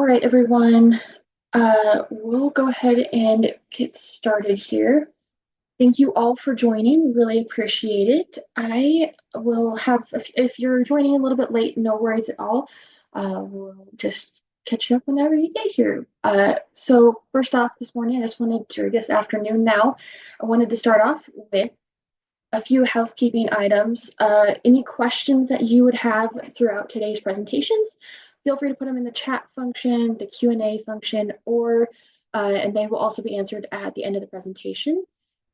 All right, everyone. We'll go ahead and get started here. Thank you all for joining. Really appreciate it. I will have, if you're joining a little bit late, no worries at all. We'll just catch you up whenever you get here. So first off, this morning, I just wanted to, or this afternoon now, I wanted to start off with a few housekeeping items. Any questions that you would have throughout today's presentations, feel free to put them in the chat function, the Q&A function, or and they will also be answered at the end of the presentation.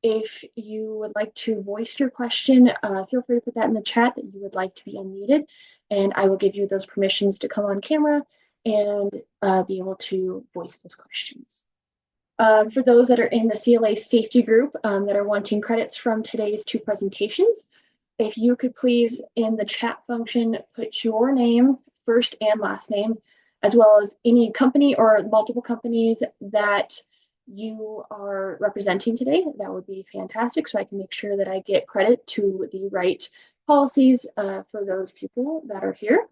If you would like to voice your question, feel free to put that in the chat that you would like to be unmuted, and I will give you those permissions to come on camera and be able to voice those questions. For those that are in the CLA safety group that are wanting credits from today's two presentations, if you could please in the chat function put your name, first and last name, as well as any company or multiple companies that you are representing today, that would be fantastic, so I can make sure that I get credit to the right policies for those people that are here.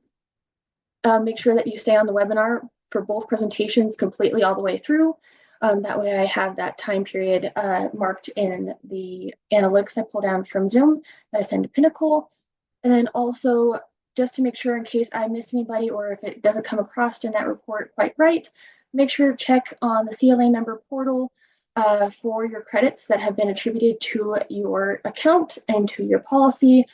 Make sure that you stay on the webinar for both presentations completely all the way through. That way I have that time period marked in the analytics I pull down from Zoom that I send to Pinnacle. And then also, just to make sure in case I miss anybody or if it doesn't come across in that report quite right, make sure to check on the CLA member portal for your credits that have been attributed to your account and to your policy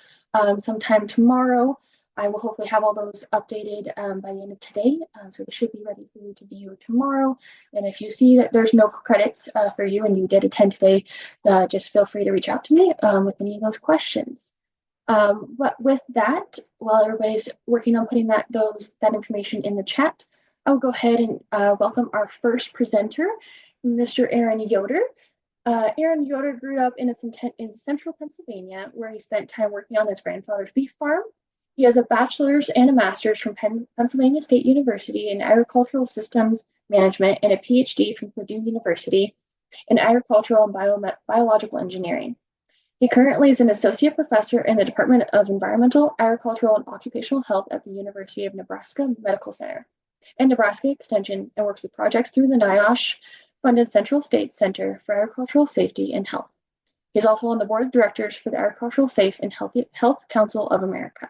sometime tomorrow. I will hopefully have all those updated by the end of today, so they should be ready for you to view tomorrow. And if you see that there's no credits for you and you did attend today, just feel free to reach out to me with any of those questions. But with that, while everybody's working on putting that information in the chat, I'll go ahead and welcome our first presenter, Mr. Aaron Yoder. Aaron Yoder grew up in central Pennsylvania, where he spent time working on his grandfather's beef farm. He has a bachelor's and a master's from Pennsylvania State University in agricultural systems management and a PhD from Purdue University in agricultural and biological engineering. He currently is an associate professor in the Department of Environmental, Agricultural, and Occupational Health at the University of Nebraska Medical Center and Nebraska Extension, and works with projects through the NIOSH-funded Central States Center for Agricultural Safety and Health. He is also on the board of directors for the Agricultural Safe and Health Council of America.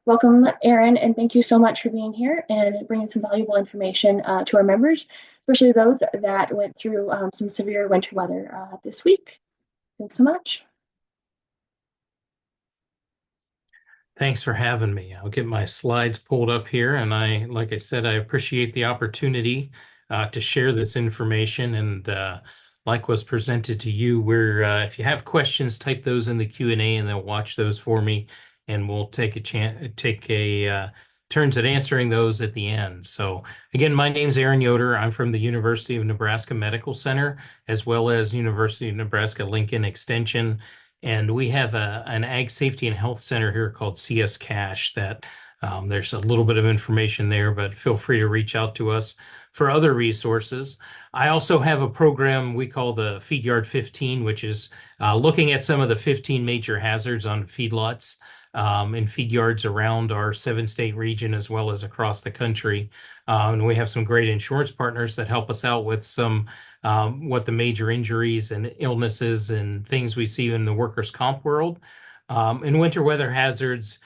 Welcome, Aaron, and thank you so much for being here and bringing some valuable information to our members, especially those that went through some severe winter weather this week. Thanks so much. Thanks for having me. I'll get my slides pulled up here, and like I said, I appreciate the opportunity to share this information. And like was presented to you, if you have questions, type those in the Q&A, and they'll watch those for me. And we'll take turns at answering those at the end. So again, my name's Aaron Yoder. I'm from the University of Nebraska Medical Center, as well as University of Nebraska Lincoln Extension. And we have an Ag Safety and Health Center here called CS Cash that there's a little bit of information there, but feel free to reach out to us for other resources. I also have a program we call the Feed Yard 15, which is looking at some of the 15 major hazards on feedlots in feed yards around our 7-state region as well as across the country. And we have some great insurance partners that help us out with some what the major injuries and illnesses and things we see in the workers' comp world. And winter weather hazards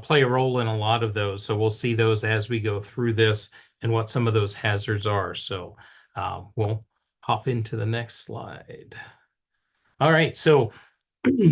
play a role in a lot of those. So we'll see those as we go through this and what some of those hazards are. So we'll hop into the next slide. All right, so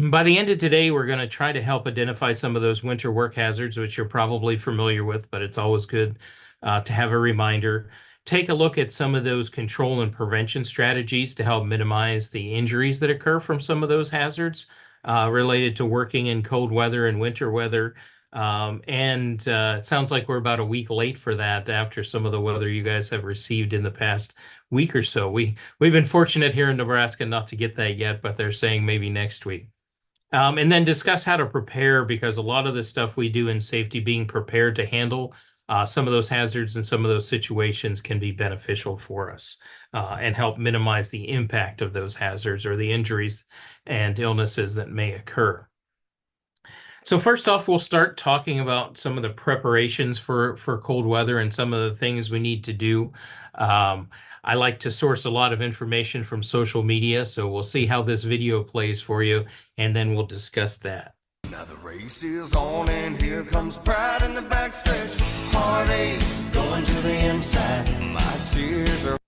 by the end of today, we're going to try to help identify some of those winter work hazards, which you're probably familiar with, but it's always good to have a reminder. Take a look at some of those control and prevention strategies to help minimize the injuries that occur from some of those hazards related to working in cold weather and winter weather. It sounds like we're about a week late for that after some of the weather you guys have received in the past week or so. We've been fortunate here in Nebraska not to get that yet, but they're saying maybe next week. And then discuss how to prepare, because a lot of the stuff we do in safety, being prepared to handle some of those hazards and some of those situations, can be beneficial for us and help minimize the impact of those hazards or the injuries and illnesses that may occur. So first off, we'll start talking about some of the preparations for cold weather and some of the things we need to do. Um, I like to source a lot of information from social media, so we'll see how this video plays for you, and then we'll discuss that. Now the race is on and here comes pride in the backstretch. Heartaches going to the inside. My tears are.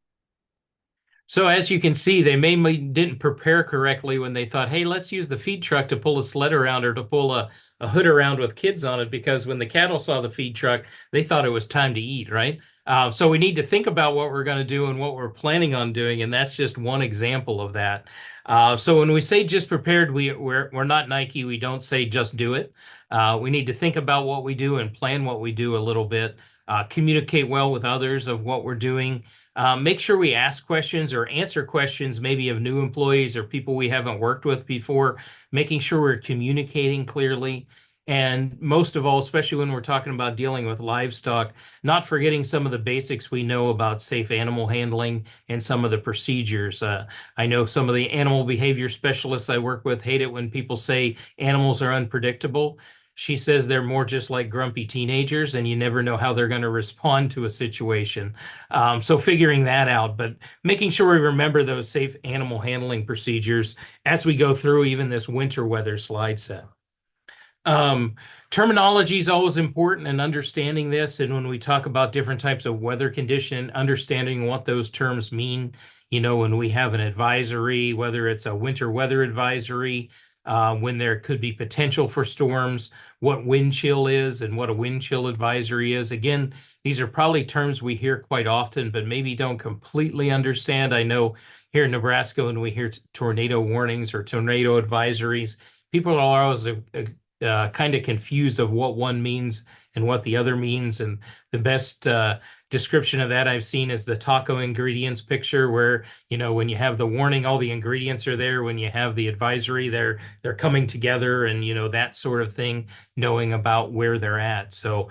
So as you can see, they mainly didn't prepare correctly when they thought, hey, let's use the feed truck to pull a sled around or to pull a hood around with kids on it, because when the cattle saw the feed truck, they thought it was time to eat, right? So we need to think about what we're going to do and what we're planning on doing, and that's just one example of that. So when we say just prepared, we're not Nike. We don't say just do it. We need to think about what we do and plan what we do a little bit. Communicate well with others of what we're doing. Make sure we ask questions or answer questions, maybe of new employees or people we haven't worked with before, making sure we're communicating clearly. And most of all, especially when we're talking about dealing with livestock, not forgetting some of the basics we know about safe animal handling and some of the procedures. I know some of the animal behavior specialists I work with hate it when people say animals are unpredictable. She says they're more just like grumpy teenagers, and you never know how they're going to respond to a situation. So figuring that out, but making sure we remember those safe animal handling procedures as we go through even this winter weather slide set. Um, Terminology is always important and understanding this. And when we talk about different types of weather condition, understanding what those terms mean, when we have an advisory, whether it's a winter weather advisory, when there could be potential for storms, what wind chill is and what a wind chill advisory is. Again, these are probably terms we hear quite often, but maybe don't completely understand. I know here in Nebraska, when we hear tornado warnings or tornado advisories, people are always kind of confused of what one means and what the other means. And the best description of that I've seen is the taco ingredients picture, where, when you have the warning, all the ingredients are there. When you have the advisory, they're coming together, and, that sort of thing, knowing about where they're at. So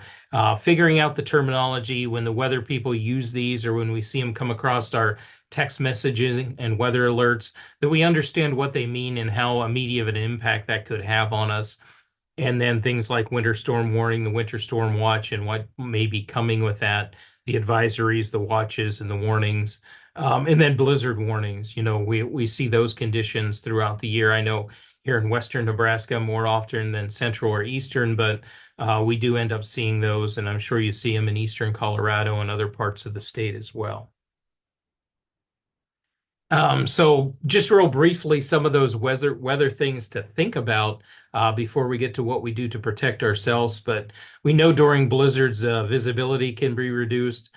figuring out the terminology when the weather people use these, or when we see them come across our text messages and weather alerts, that we understand what they mean and how immediate of an impact that could have on us. And then things like winter storm warning, the winter storm watch, and what may be coming with that, the advisories, the watches, and the warnings. And then blizzard warnings. We see those conditions throughout the year. I know here in western Nebraska more often than central or eastern, but we do end up seeing those, and I'm sure you see them in eastern Colorado and other parts of the state as well. So just real briefly, some of those weather things to think about before we get to what we do to protect ourselves. But we know during blizzards, visibility can be reduced.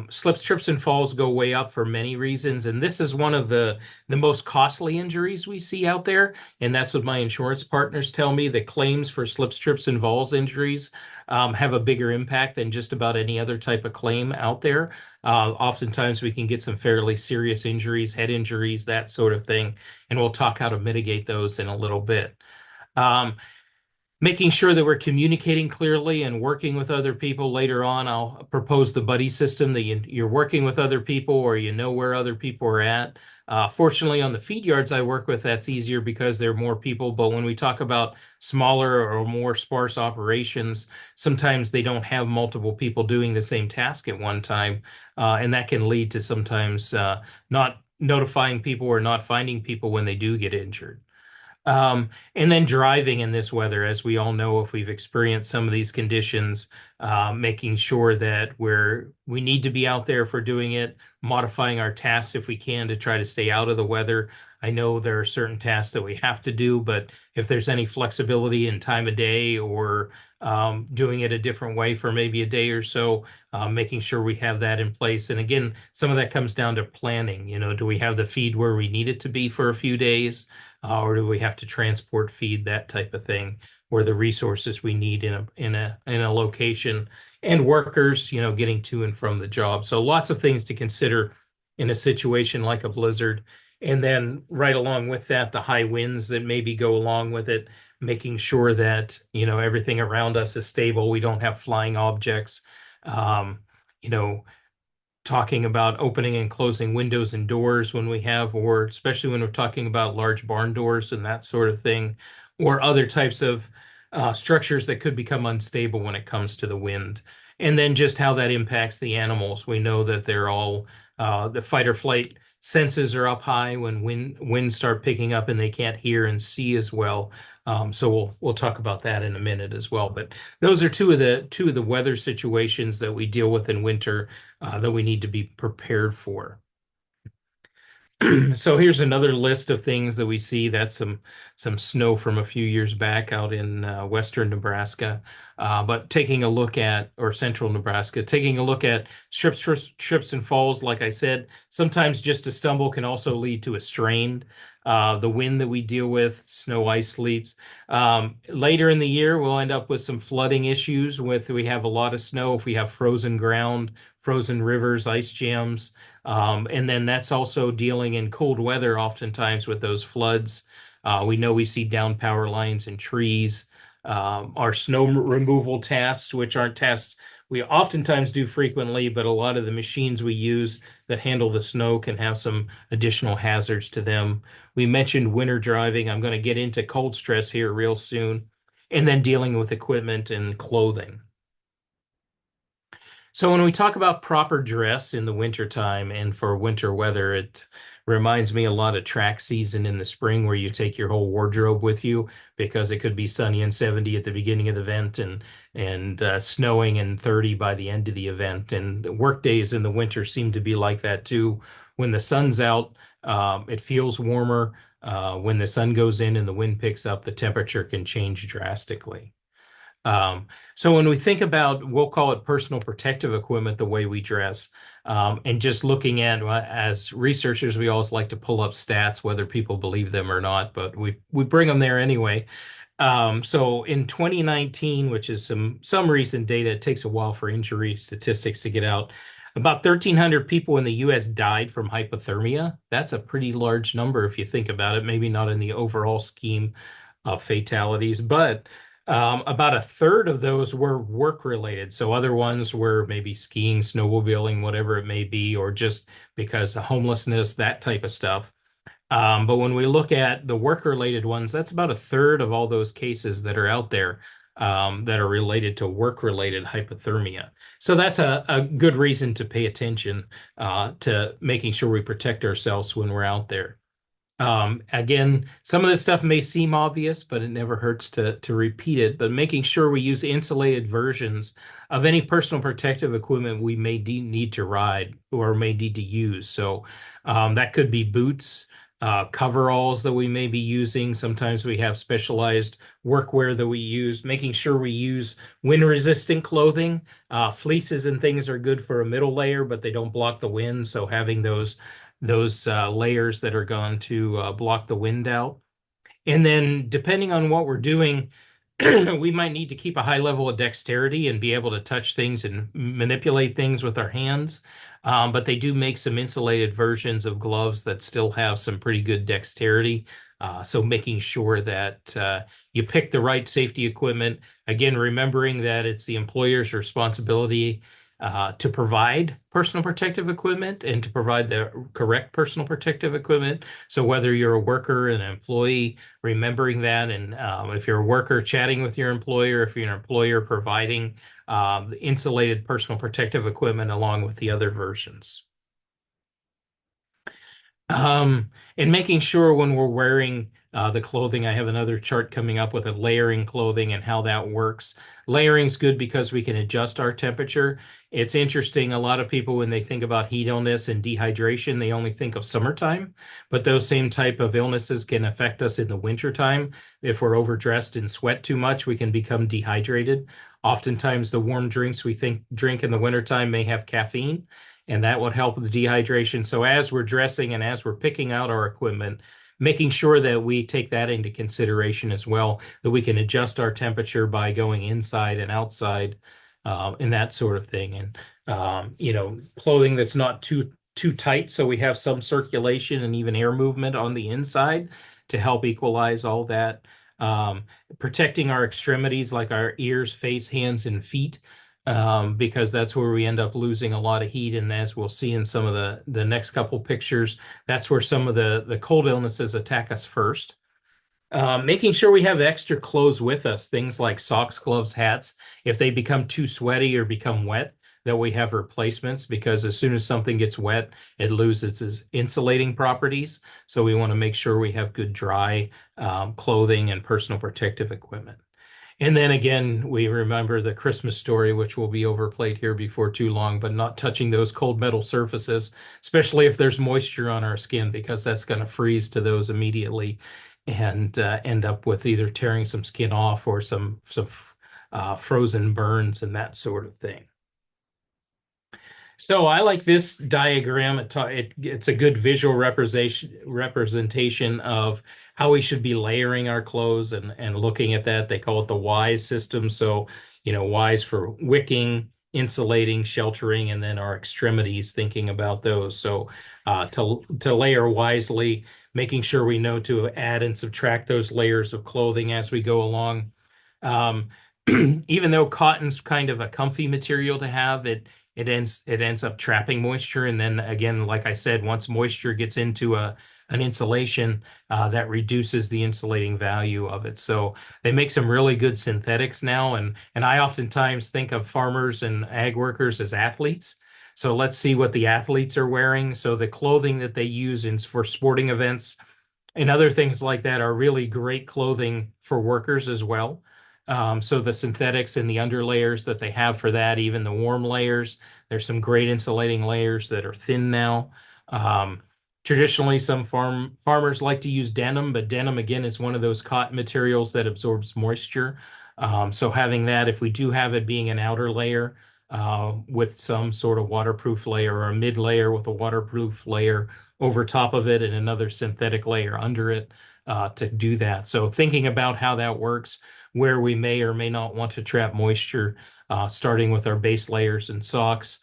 Slips, trips, and falls go way up for many reasons, and this is one of the most costly injuries we see out there. And that's what my insurance partners tell me. The claims for slips, trips, and falls injuries have a bigger impact than just about any other type of claim out there. Oftentimes we can get some fairly serious injuries, head injuries, that sort of thing, and we'll talk how to mitigate those in a little bit. Um, Making sure that we're communicating clearly and working with other people. Later on, I'll propose the buddy system, that you're working with other people, or you know where other people are at. Fortunately, on the feed yards I work with, that's easier because there are more people. But when we talk about smaller or more sparse operations, sometimes they don't have multiple people doing the same task at one time. And that can lead to sometimes not notifying people or not finding people when they do get injured. And then driving in this weather, as we all know, if we've experienced some of these conditions, making sure that we need to be out there for doing it, modifying our tasks if we can to try to stay out of the weather. I know there are certain tasks that we have to do, but if there's any flexibility in time of day, or doing it a different way for maybe a day or so, making sure we have that in place. And again, some of that comes down to planning. Do we have the feed where we need it to be for a few days? Or do we have to transport feed, that type of thing, or the resources we need in a location, and workers, getting to and from the job. So lots of things to consider in a situation like a blizzard. And then right along with that, the high winds that maybe go along with it, making sure that, everything around us is stable. We don't have flying objects. Um, you know, Talking about opening and closing windows and doors when we have, or especially when we're talking about large barn doors and that sort of thing, or other types of structures that could become unstable when it comes to the wind. And then just how that impacts the animals. We know that they're all the fight or flight senses are up high when winds start picking up and they can't hear and see as well. So we'll talk about that in a minute as well. But those are two of the weather situations that we deal with in winter that we need to be prepared for. So here's another list of things that we see. That's some snow from a few years back out in western Nebraska. But taking a look at, or central Nebraska, taking a look at trips and falls, like I said, sometimes just a stumble can also lead to a strain. The wind that we deal with, snow, ice, sleets. Later in the year, we'll end up with some flooding issues we have a lot of snow, if we have frozen ground, frozen rivers, ice jams. And then that's also dealing in cold weather, oftentimes with those floods. We know we see down power lines and trees. Our snow removal tasks, which aren't tasks we oftentimes do frequently, but a lot of the machines we use that handle the snow can have some additional hazards to them. We mentioned winter driving. I'm going to get into cold stress here real soon, and then dealing with equipment and clothing. So when we talk about proper dress in the wintertime and for winter weather, it reminds me a lot of track season in the spring where you take your whole wardrobe with you because it could be sunny and 70 at the beginning of the event and snowing and 30 by the end of the event. And the work days in the winter seem to be like that too. When the sun's out, it feels warmer. When the sun goes in and the wind picks up, the temperature can change drastically. So when we think about, we'll call it personal protective equipment, the way we dress, and just looking at, as researchers, we always like to pull up stats, whether people believe them or not, but we bring them there anyway. So in 2019, which is some recent data, it takes a while for injury statistics to get out. About 1,300 people in the U.S. died from hypothermia. That's a pretty large number if you think about it, maybe not in the overall scheme of fatalities, but about a third of those were work related. So other ones were maybe skiing, snowmobiling, whatever it may be, or just because of homelessness, that type of stuff. But when we look at the work related ones, that's about a third of all those cases that are out there that are related to work related hypothermia. So that's a good reason to pay attention to making sure we protect ourselves when we're out there. Again, some of this stuff may seem obvious, but it never hurts to repeat it. But making sure we use insulated versions of any personal protective equipment we may need to ride or may need to use. So that could be boots, coveralls that we may be using. Sometimes we have specialized workwear that we use, making sure we use wind-resistant clothing. Fleeces and things are good for a middle layer, but they don't block the wind. So having those layers that are going to block the wind out. And then depending on what we're doing, we might need to keep a high level of dexterity and be able to touch things and manipulate things with our hands. But they do make some insulated versions of gloves that still have some pretty good dexterity. So making sure that you pick the right safety equipment. Again, remembering that it's the employer's responsibility to provide personal protective equipment and to provide the correct personal protective equipment. So whether you're a worker and an employee, remembering that, and if you're a worker, chatting with your employer, if you're an employer, providing the insulated personal protective equipment along with the other versions. And making sure when we're wearing the clothing, I have another chart coming up with a layering clothing and how that works. Layering is good because we can adjust our temperature. It's interesting, a lot of people, when they think about heat illness and dehydration, they only think of summertime, but those same type of illnesses can affect us in the wintertime. If we're overdressed and sweat too much, we can become dehydrated. Oftentimes, the warm drinks we drink in the wintertime may have caffeine, and that would help with the dehydration. So as we're dressing and as we're picking out our equipment, making sure that we take that into consideration as well, that we can adjust our temperature by going inside and outside, and that sort of thing. And, clothing that's not too tight, so we have some circulation and even air movement on the inside to help equalize all that. Protecting our extremities like our ears, face, hands, and feet, because that's where we end up losing a lot of heat. And as we'll see in some of the next couple pictures, that's where some of the cold illnesses attack us first. Making sure we have extra clothes with us, things like socks, gloves, hats. If they become too sweaty or become wet, that we have replacements because as soon as something gets wet, it loses its insulating properties. So we want to make sure we have good dry clothing and personal protective equipment. And then again, we remember the Christmas story, which will be overplayed here before too long, but not touching those cold metal surfaces, especially if there's moisture on our skin, because that's going to freeze to those immediately and end up with either tearing some skin off or some frozen burns and that sort of thing. So I like this diagram. It's a good visual representation of how we should be layering our clothes and looking at that. They call it the WISE system. So, WISE for wicking, insulating, sheltering, and then our extremities, thinking about those. So to layer wisely, making sure we know to add and subtract those layers of clothing as we go along. Um, Even though cotton's kind of a comfy material to have, it ends up trapping moisture, and then again, like I said, once moisture gets into an insulation, that reduces the insulating value of it. So they make some really good synthetics now, and I oftentimes think of farmers and ag workers as athletes. So let's see what the athletes are wearing. So the clothing that they use for sporting events and other things like that are really great clothing for workers as well. So the synthetics and the underlayers that they have for that, even the warm layers, there's some great insulating layers that are thin now. Um, Traditionally, some farmers like to use denim, but denim again is one of those cotton materials that absorbs moisture. So having that, if we do have it being an outer layer with some sort of waterproof layer or a mid layer with a waterproof layer over top of it and another synthetic layer under it to do that. So thinking about how that works, where we may or may not want to trap moisture, starting with our base layers and socks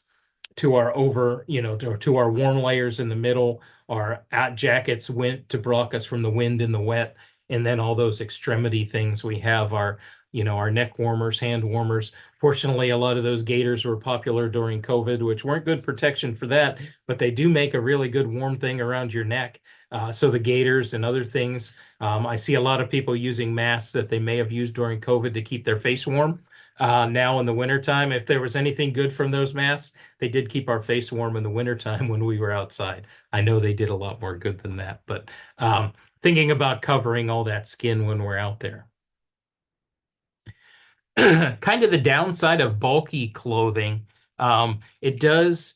to our to our warm layers in the middle, our jackets went to block us from the wind and the wet, and then all those extremity things we have our neck warmers, hand warmers. Fortunately, a lot of those gaiters were popular during COVID, which weren't good protection for that, but they do make a really good warm thing around your neck. So the gaiters and other things, I see a lot of people using masks that they may have used during COVID to keep their face warm. Now in the wintertime, if there was anything good from those masks, they did keep our face warm in the wintertime when we were outside. I know they did a lot more good than that, but thinking about covering all that skin when we're out there. Kind of the downside of bulky clothing, it does,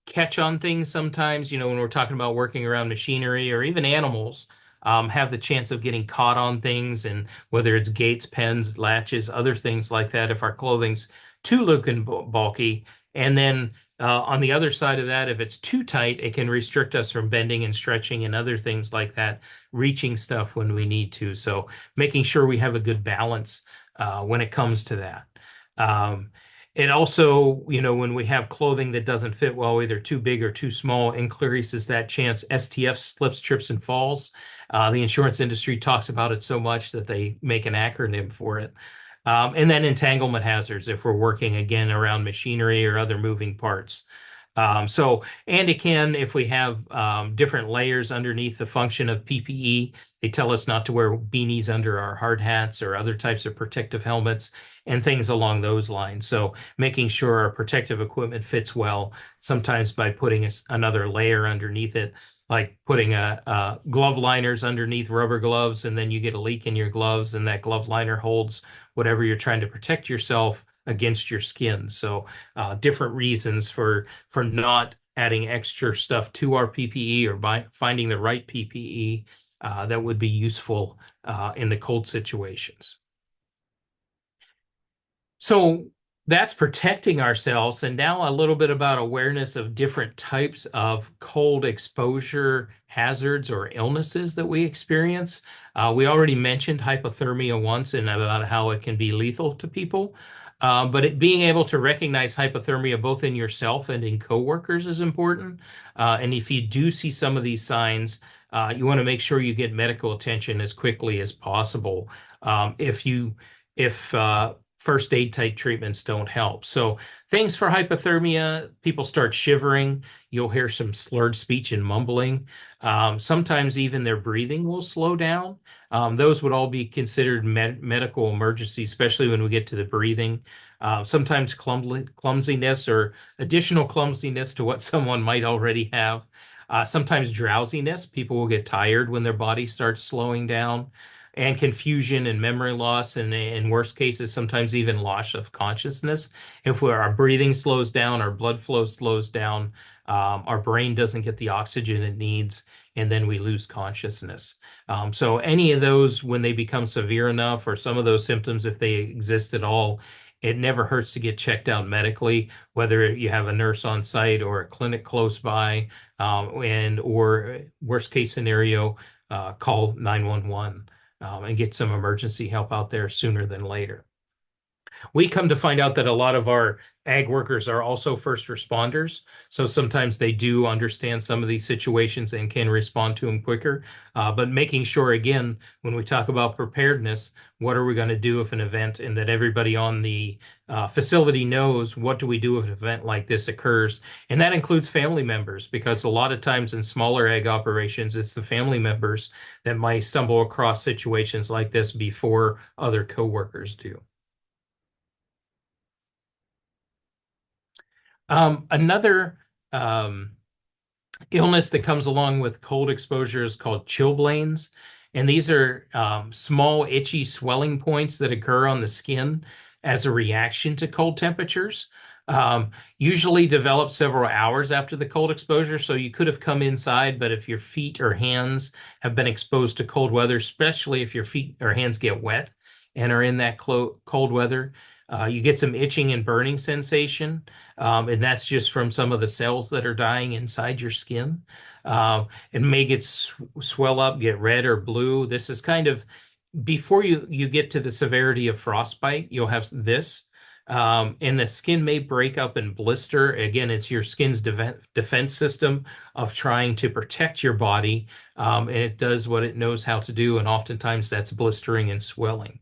catch on things sometimes, when we're talking about working around machinery or even animals, have the chance of getting caught on things, and whether it's gates, pens, latches, other things like that, if our clothing's too loose and bulky. And then on the other side of that, if it's too tight, it can restrict us from bending and stretching and other things like that, reaching stuff when we need to. So making sure we have a good balance when it comes to that. It also, when we have clothing that doesn't fit well, either too big or too small, increases that chance. STF, slips, trips, and falls. The insurance industry talks about it so much that they make an acronym for it. And then entanglement hazards if we're working again around machinery or other moving parts. And it can, if we have different layers underneath the function of PPE, they tell us not to wear beanies under our hard hats or other types of protective helmets and things along those lines. So making sure our protective equipment fits well, sometimes by putting another layer underneath it, like putting a glove liners underneath rubber gloves, and then you get a leak in your gloves and that glove liner holds whatever you're trying to protect yourself against your skin. So different reasons for not adding extra stuff to our PPE or by finding the right PPE that would be useful in the cold situations. So that's protecting ourselves. And now a little bit about awareness of different types of cold exposure hazards or illnesses that we experience. We already mentioned hypothermia once and about how it can be lethal to people. But being able to recognize hypothermia both in yourself and in coworkers is important. And if you do see some of these signs, you want to make sure you get medical attention as quickly as possible. If first aid type treatments don't help. So things for hypothermia, people start shivering. You'll hear some slurred speech and mumbling. Sometimes even their breathing will slow down. Those would all be considered medical emergencies, especially when we get to the breathing. Sometimes clumsiness or additional clumsiness to what someone might already have. Sometimes drowsiness. People will get tired when their body starts slowing down, and confusion and memory loss, and in worst cases, sometimes even loss of consciousness. If our breathing slows down, our blood flow slows down, our brain doesn't get the oxygen it needs, and then we lose consciousness. So any of those, when they become severe enough, or some of those symptoms, if they exist at all, it never hurts to get checked out medically, whether you have a nurse on site or a clinic close by, or worst case scenario, call 911 and get some emergency help out there sooner than later. We come to find out that a lot of our ag workers are also first responders. So sometimes they do understand some of these situations and can respond to them quicker. But making sure, again, when we talk about preparedness, what are we going to do if an event, and that everybody on the facility knows what do we do if an event like this occurs. And that includes family members, because a lot of times in smaller ag operations, it's the family members that might stumble across situations like this before other coworkers do. Another illness that comes along with cold exposure is called chilblains. And these are small, itchy swelling points that occur on the skin as a reaction to cold temperatures. Usually develop several hours after the cold exposure. So you could have come inside, but if your feet or hands have been exposed to cold weather, especially if your feet or hands get wet and are in that cold weather, you get some itching and burning sensation, and that's just from some of the cells that are dying inside your skin. It may swell up, get red or blue. This is kind of before you get to the severity of frostbite. You'll have this, and the skin may break up and blister. Again, it's your skin's defense system of trying to protect your body, and it does what it knows how to do, and oftentimes that's blistering and swelling.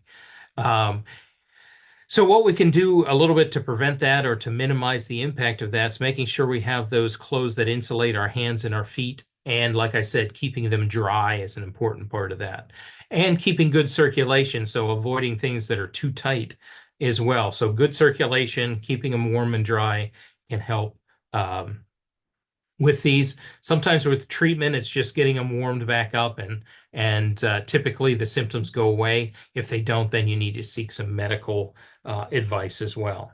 So what we can do a little bit to prevent that or to minimize the impact of that is making sure we have those clothes that insulate our hands and our feet. And like I said, keeping them dry is an important part of that. And keeping good circulation, so avoiding things that are too tight as well. So good circulation, keeping them warm and dry can help with these. Sometimes with treatment, it's just getting them warmed back up, and typically the symptoms go away. If they don't, then you need to seek some medical advice as well.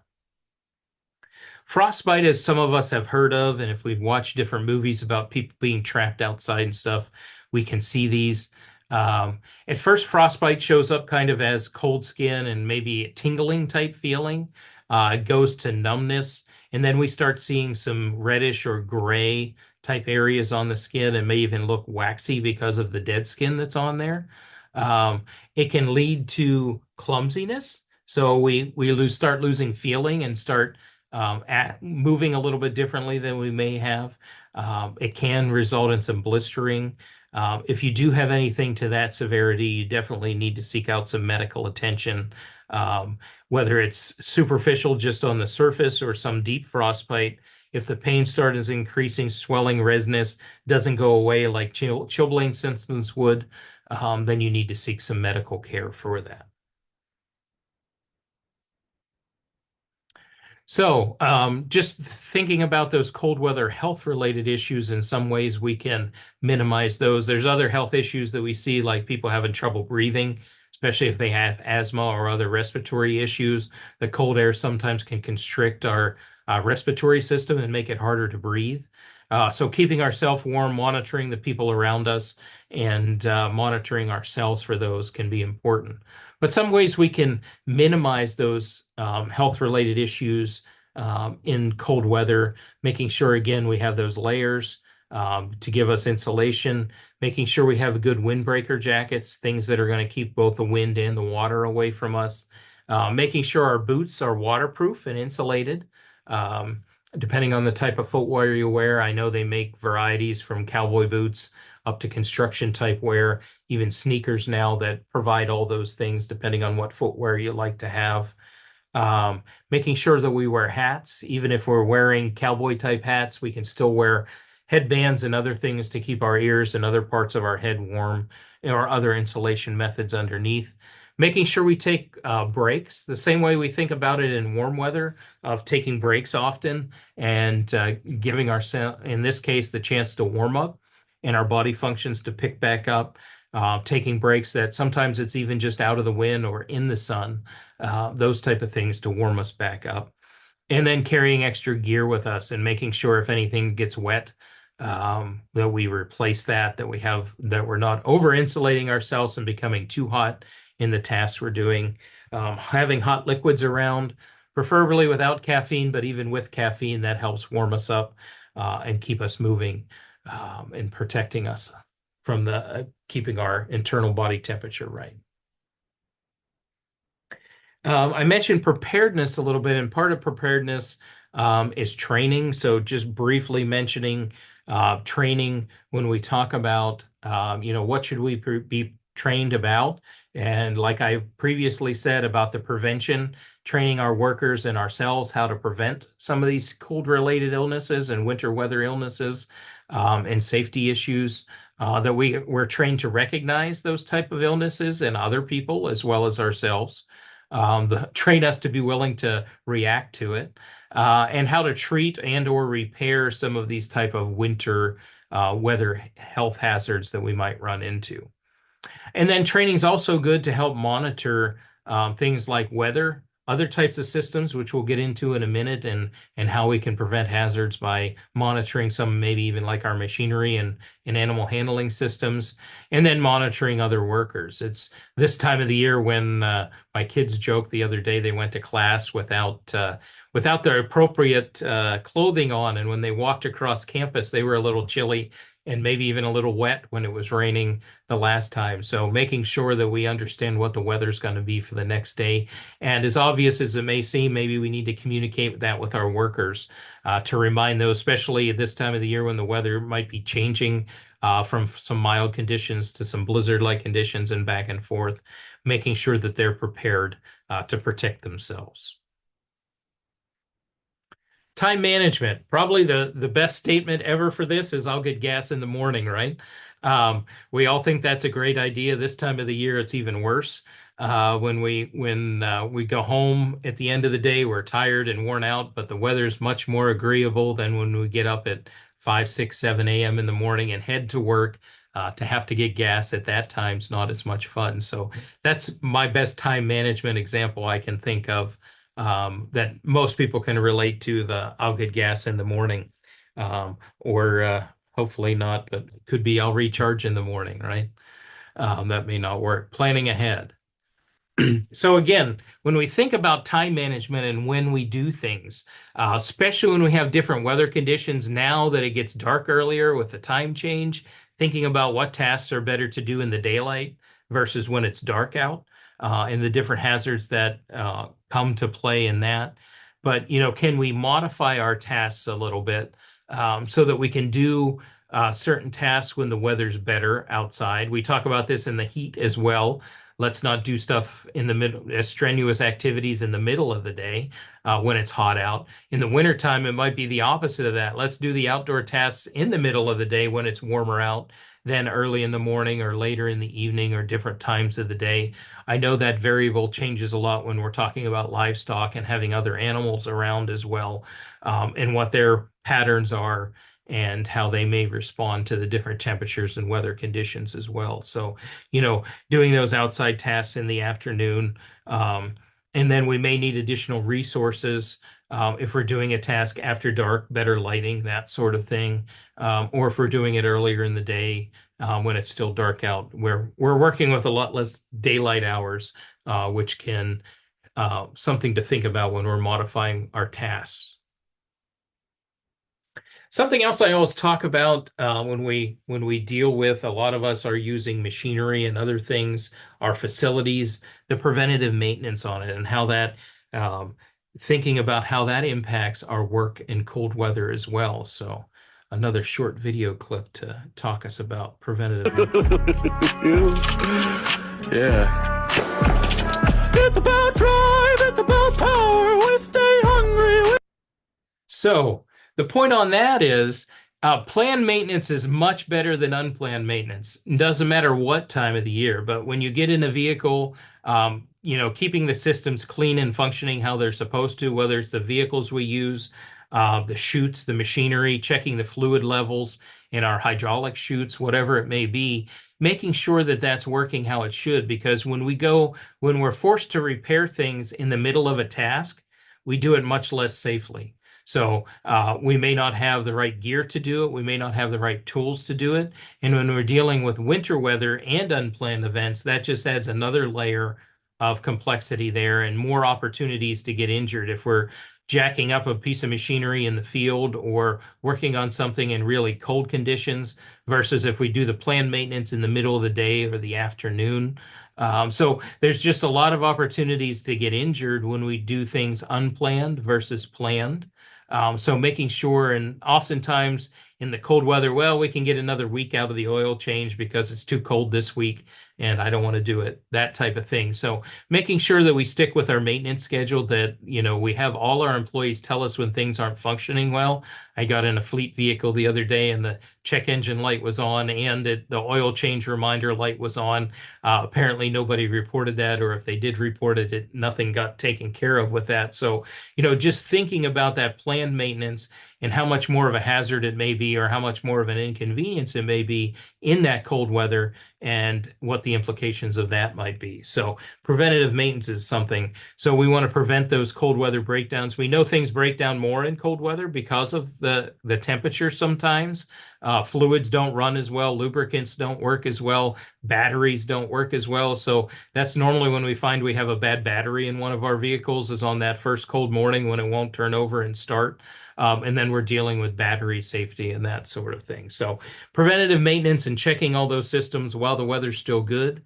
Frostbite, as some of us have heard of, and if we've watched different movies about people being trapped outside and stuff, we can see these. At first, frostbite shows up kind of as cold skin and maybe a tingling type feeling. It goes to numbness, and then we start seeing some reddish or gray type areas on the skin, and may even look waxy because of the dead skin that's on there. It can lead to clumsiness. So we start losing feeling and start moving a little bit differently than we may have. It can result in some blistering. If you do have anything to that severity, you definitely need to seek out some medical attention, whether it's superficial just on the surface or some deep frostbite. If the pain starts increasing, swelling, redness doesn't go away like chilblain symptoms would, then you need to seek some medical care for that. So just thinking about those cold weather health related issues, in some ways we can minimize those. There's other health issues that we see, like people having trouble breathing, especially if they have asthma or other respiratory issues. The cold air sometimes can constrict our respiratory system and make it harder to breathe. So keeping ourselves warm, monitoring the people around us, and monitoring ourselves for those can be important. But some ways we can minimize those health-related issues in cold weather, making sure, again, we have those layers to give us insulation, making sure we have good windbreaker jackets, things that are going to keep both the wind and the water away from us, making sure our boots are waterproof and insulated. Depending on the type of footwear you wear, I know they make varieties from cowboy boots up to construction type wear, even sneakers now that provide all those things depending on what footwear you like to have. Making sure that we wear hats. Even if we're wearing cowboy type hats, we can still wear headbands and other things to keep our ears and other parts of our head warm, or other insulation methods underneath. Making sure we take breaks the same way we think about it in warm weather, of taking breaks often and giving ourselves, in this case, the chance to warm up and our body functions to pick back up. Taking breaks that sometimes it's even just out of the wind or in the sun, those type of things to warm us back up. And then carrying extra gear with us and making sure if anything gets wet, that we replace that we're not over insulating ourselves and becoming too hot in the tasks we're doing. Having hot liquids around, preferably without caffeine, but even with caffeine, that helps warm us up and keep us moving, and protecting us from keeping our internal body temperature right. I mentioned preparedness a little bit, and part of preparedness is training. So just briefly mentioning training when we talk about, what should we be trained about? And like I previously said about the prevention, training our workers and ourselves how to prevent some of these cold-related illnesses and winter weather illnesses, and safety issues, that we're trained to recognize those type of illnesses in other people as well as ourselves. Train us to be willing to react to it, and how to treat and or repair some of these type of winter weather health hazards that we might run into. And then training is also good to help monitor things like weather, other types of systems, which we'll get into in a minute, and how we can prevent hazards by monitoring some, maybe even like our machinery and animal handling systems, and then monitoring other workers. It's this time of the year when my kids joked the other day they went to class without their appropriate clothing on, and when they walked across campus, they were a little chilly and maybe even a little wet when it was raining the last time. So making sure that we understand what the weather's going to be for the next day. And as obvious as it may seem, maybe we need to communicate that with our workers to remind those, especially at this time of the year when the weather might be changing from some mild conditions to some blizzard-like conditions and back and forth, making sure that they're prepared to protect themselves. Time management, probably the best statement ever for this is I'll get gas in the morning, right? We all think that's a great idea. This time of the year, it's even worse. When we go home at the end of the day, we're tired and worn out, but the weather's much more agreeable than when we get up at 5, 6, 7 a.m. in the morning and head to work. To have to get gas at that time is not as much fun. So that's my best time management example I can think of. That most people can relate to, the I'll get gas in the morning, or hopefully not, but could be I'll recharge in the morning, right? That may not work. Planning ahead. So again, when we think about time management and when we do things, especially when we have different weather conditions, now that it gets dark earlier with the time change, thinking about what tasks are better to do in the daylight versus when it's dark out, and the different hazards that come to play in that. But, can we modify our tasks a little bit so that we can do certain tasks when the weather's better outside? We talk about this in the heat as well. Let's not do stuff in the middle, strenuous activities in the middle of the day when it's hot out. In the wintertime, it might be the opposite of that. Let's do the outdoor tasks in the middle of the day when it's warmer out than early in the morning or later in the evening or different times of the day. I know that variable changes a lot when we're talking about livestock and having other animals around as well, and what their patterns are and how they may respond to the different temperatures and weather conditions as well. So, doing those outside tasks in the afternoon, and then we may need additional resources if we're doing a task after dark, better lighting, that sort of thing, or if we're doing it earlier in the day when it's still dark out, where we're working with a lot less daylight hours, which can something to think about when we're modifying our tasks. Something else I always talk about when we deal with, a lot of us are using machinery and other things, our facilities, the preventative maintenance on it, and how that, thinking about how that impacts our work in cold weather as well. So another short video clip to talk us about preventative maintenance. Yeah. It's about drive, it's about power. So the point on that is planned maintenance is much better than unplanned maintenance. It doesn't matter what time of the year, but when you get in a vehicle, keeping the systems clean and functioning how they're supposed to, whether it's the vehicles we use, the chutes, the machinery, checking the fluid levels in our hydraulic chutes, whatever it may be, making sure that that's working how it should. Because when we're forced to repair things in the middle of a task, we do it much less safely. So we may not have the right gear to do it. We may not have the right tools to do it. And when we're dealing with winter weather and unplanned events, that just adds another layer of complexity there and more opportunities to get injured if we're jacking up a piece of machinery in the field or working on something in really cold conditions versus if we do the planned maintenance in the middle of the day or the afternoon. So there's just a lot of opportunities to get injured when we do things unplanned versus planned. So making sure, and oftentimes in the cold weather, well, we can get another week out of the oil change because it's too cold this week and I don't want to do it, that type of thing. So making sure that we stick with our maintenance schedule, that, we have all our employees tell us when things aren't functioning well. I got in a fleet vehicle the other day and the check engine light was on and the oil change reminder light was on. Apparently nobody reported that, or if they did report it, nothing got taken care of with that. So, just thinking about that planned maintenance and how much more of a hazard it may be or how much more of an inconvenience it may be in that cold weather and what the implications of that might be. So preventative maintenance is something. So we want to prevent those cold weather breakdowns. We know things break down more in cold weather because of the temperature sometimes. Fluids don't run as well. Lubricants don't work as well. Batteries don't work as well. So that's normally when we find we have a bad battery in one of our vehicles, is on that first cold morning when it won't turn over and start. And then we're dealing with battery safety and that sort of thing. So preventative maintenance and checking all those systems while the weather's still good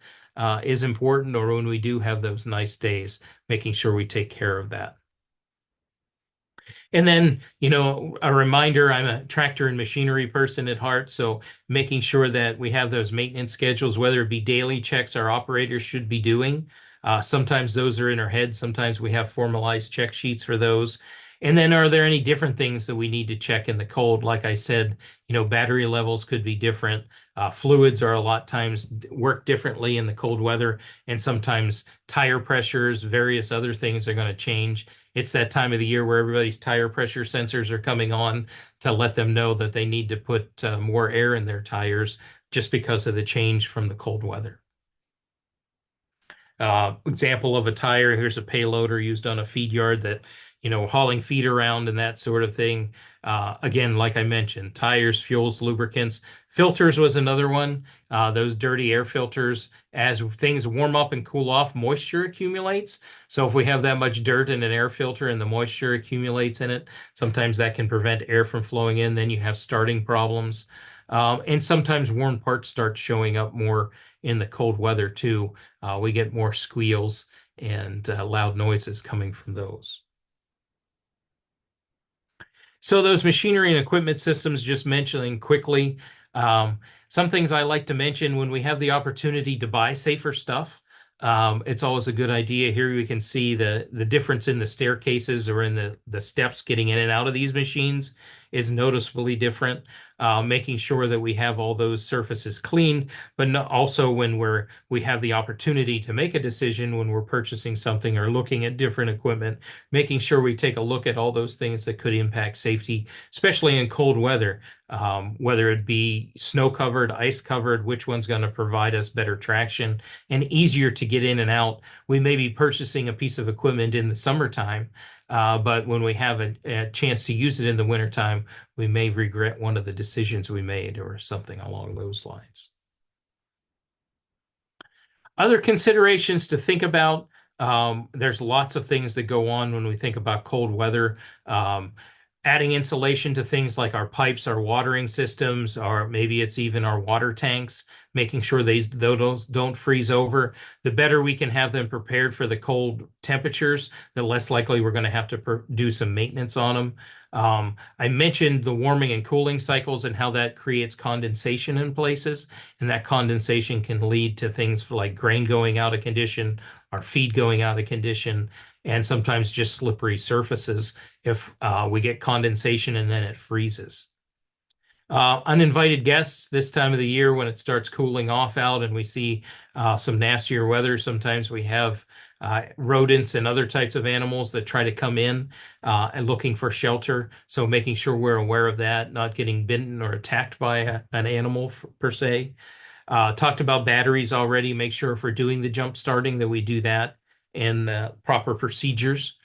is important, or when we do have those nice days, making sure we take care of that. And then, a reminder, I'm a tractor and machinery person at heart, so making sure that we have those maintenance schedules, whether it be daily checks our operators should be doing. Sometimes those are in our head. Sometimes we have formalized check sheets for those. And then are there any different things that we need to check in the cold? Like I said, battery levels could be different. Fluids are a lot times work differently in the cold weather, and sometimes tire pressures, various other things are going to change. It's that time of the year where everybody's tire pressure sensors are coming on to let them know that they need to put more air in their tires just because of the change from the cold weather. Example of a tire, here's a payloader used on a feed yard that, hauling feed around and that sort of thing. Again, like I mentioned, tires, fuels, lubricants. Filters was another one. Those dirty air filters, as things warm up and cool off, moisture accumulates. So if we have that much dirt in an air filter and the moisture accumulates in it, sometimes that can prevent air from flowing in. Then you have starting problems. And sometimes worn parts start showing up more in the cold weather too. We get more squeals and loud noises coming from those. So those machinery and equipment systems, just mentioning quickly, some things I like to mention when we have the opportunity to buy safer stuff. It's always a good idea. Here we can see the difference in the staircases or in the steps getting in and out of these machines is noticeably different. Making sure that we have all those surfaces clean, but also when we have the opportunity to make a decision when we're purchasing something or looking at different equipment, making sure we take a look at all those things that could impact safety, especially in cold weather, whether it be snow covered, ice covered, which one's going to provide us better traction and easier to get in and out. We may be purchasing a piece of equipment in the summertime, but when we have a chance to use it in the wintertime, we may regret one of the decisions we made or something along those lines. Other considerations to think about. There's lots of things that go on when we think about cold weather. Adding insulation to things like our pipes, our watering systems, or maybe it's even our water tanks, making sure those don't freeze over. The better we can have them prepared for the cold temperatures, the less likely we're going to have to do some maintenance on them. I mentioned the warming and cooling cycles and how that creates condensation in places, and that condensation can lead to things like grain going out of condition, our feed going out of condition, and sometimes just slippery surfaces if we get condensation and then it freezes. Uninvited guests this time of the year when it starts cooling off out and we see some nastier weather. Sometimes we have rodents and other types of animals that try to come in and looking for shelter. So making sure we're aware of that, not getting bitten or attacked by an animal per se. Talked about batteries already. Make sure if we're doing the jump starting that we do that and proper procedures.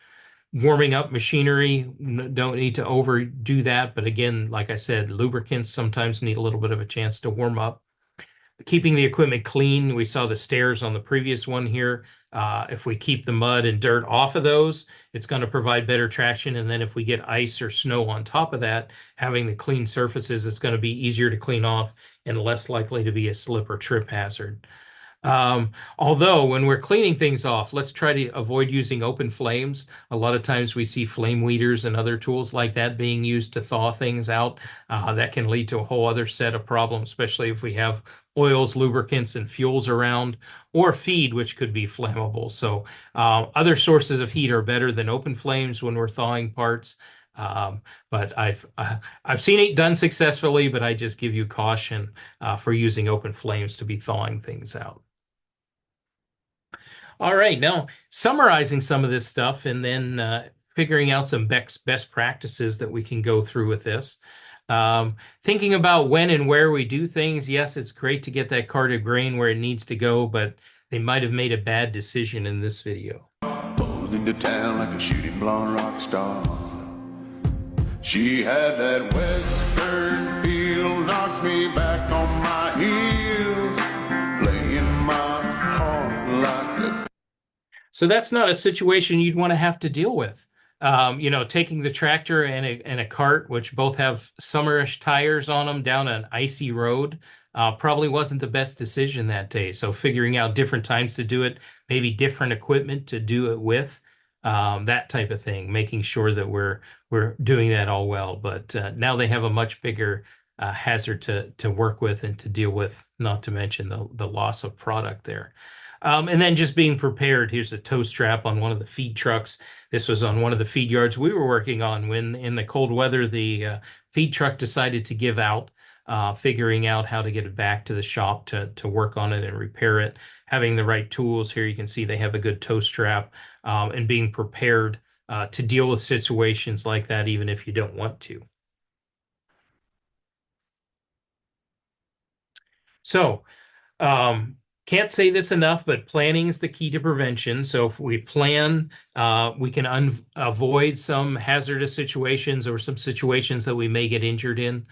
Warming up machinery, don't need to overdo that. But again, like I said, lubricants sometimes need a little bit of a chance to warm up. Keeping the equipment clean. We saw the stairs on the previous one here. If we keep the mud and dirt off of those, it's going to provide better traction. And then if we get ice or snow on top of that, having the clean surfaces, it's going to be easier to clean off and less likely to be a slip or trip hazard. Although when we're cleaning things off, let's try to avoid using open flames. A lot of times we see flame weeders and other tools like that being used to thaw things out. That can lead to a whole other set of problems, especially if we have oils, lubricants, and fuels around, or feed, which could be flammable. So other sources of heat are better than open flames when we're thawing parts. But I've seen it done successfully, but I just give you caution for using open flames to be thawing things out. All right, now summarizing some of this stuff and then figuring out some best practices that we can go through with this. Thinking about when and where we do things. Yes, it's great to get that cart of grain where it needs to go, but they might have made a bad decision in this video. Pulled into town like a shooting blonde rock star. She had that western feel, knocks me back on my heels, playing my heart like a... So that's not a situation you'd want to have to deal with. Taking the tractor and a cart, which both have summerish tires on them down an icy road, probably wasn't the best decision that day. So figuring out different times to do it, maybe different equipment to do it with, that type of thing, making sure that we're doing that all well. But now they have a much bigger hazard to work with and to deal with, not to mention the loss of product there. And then just being prepared. Here's a tow strap on one of the feed trucks. This was on one of the feed yards we were working on when in the cold weather, the feed truck decided to give out, figuring out how to get it back to the shop to work on it and repair it. Having the right tools. Here you can see they have a good tow strap, and being prepared to deal with situations like that, even if you don't want to. So, can't say this enough, but planning is the key to prevention. So if we plan, we can avoid some hazardous situations or some situations that we may get injured in.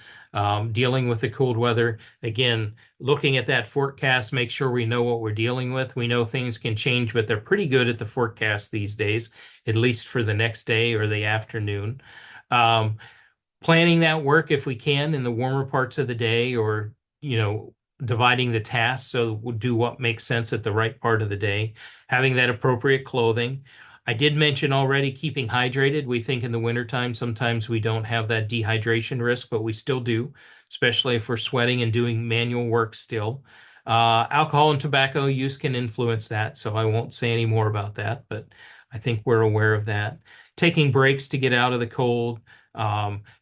Dealing with the cold weather, again, looking at that forecast, make sure we know what we're dealing with. We know things can change, but they're pretty good at the forecast these days, at least for the next day or the afternoon. Planning that work if we can in the warmer parts of the day, or dividing the tasks so we'll do what makes sense at the right part of the day, having that appropriate clothing. I did mention already keeping hydrated. We think in the wintertime, sometimes we don't have that dehydration risk, but we still do, especially if we're sweating and doing manual work still. Alcohol and tobacco use can influence that, so I won't say any more about that, but I think we're aware of that. Taking breaks to get out of the cold.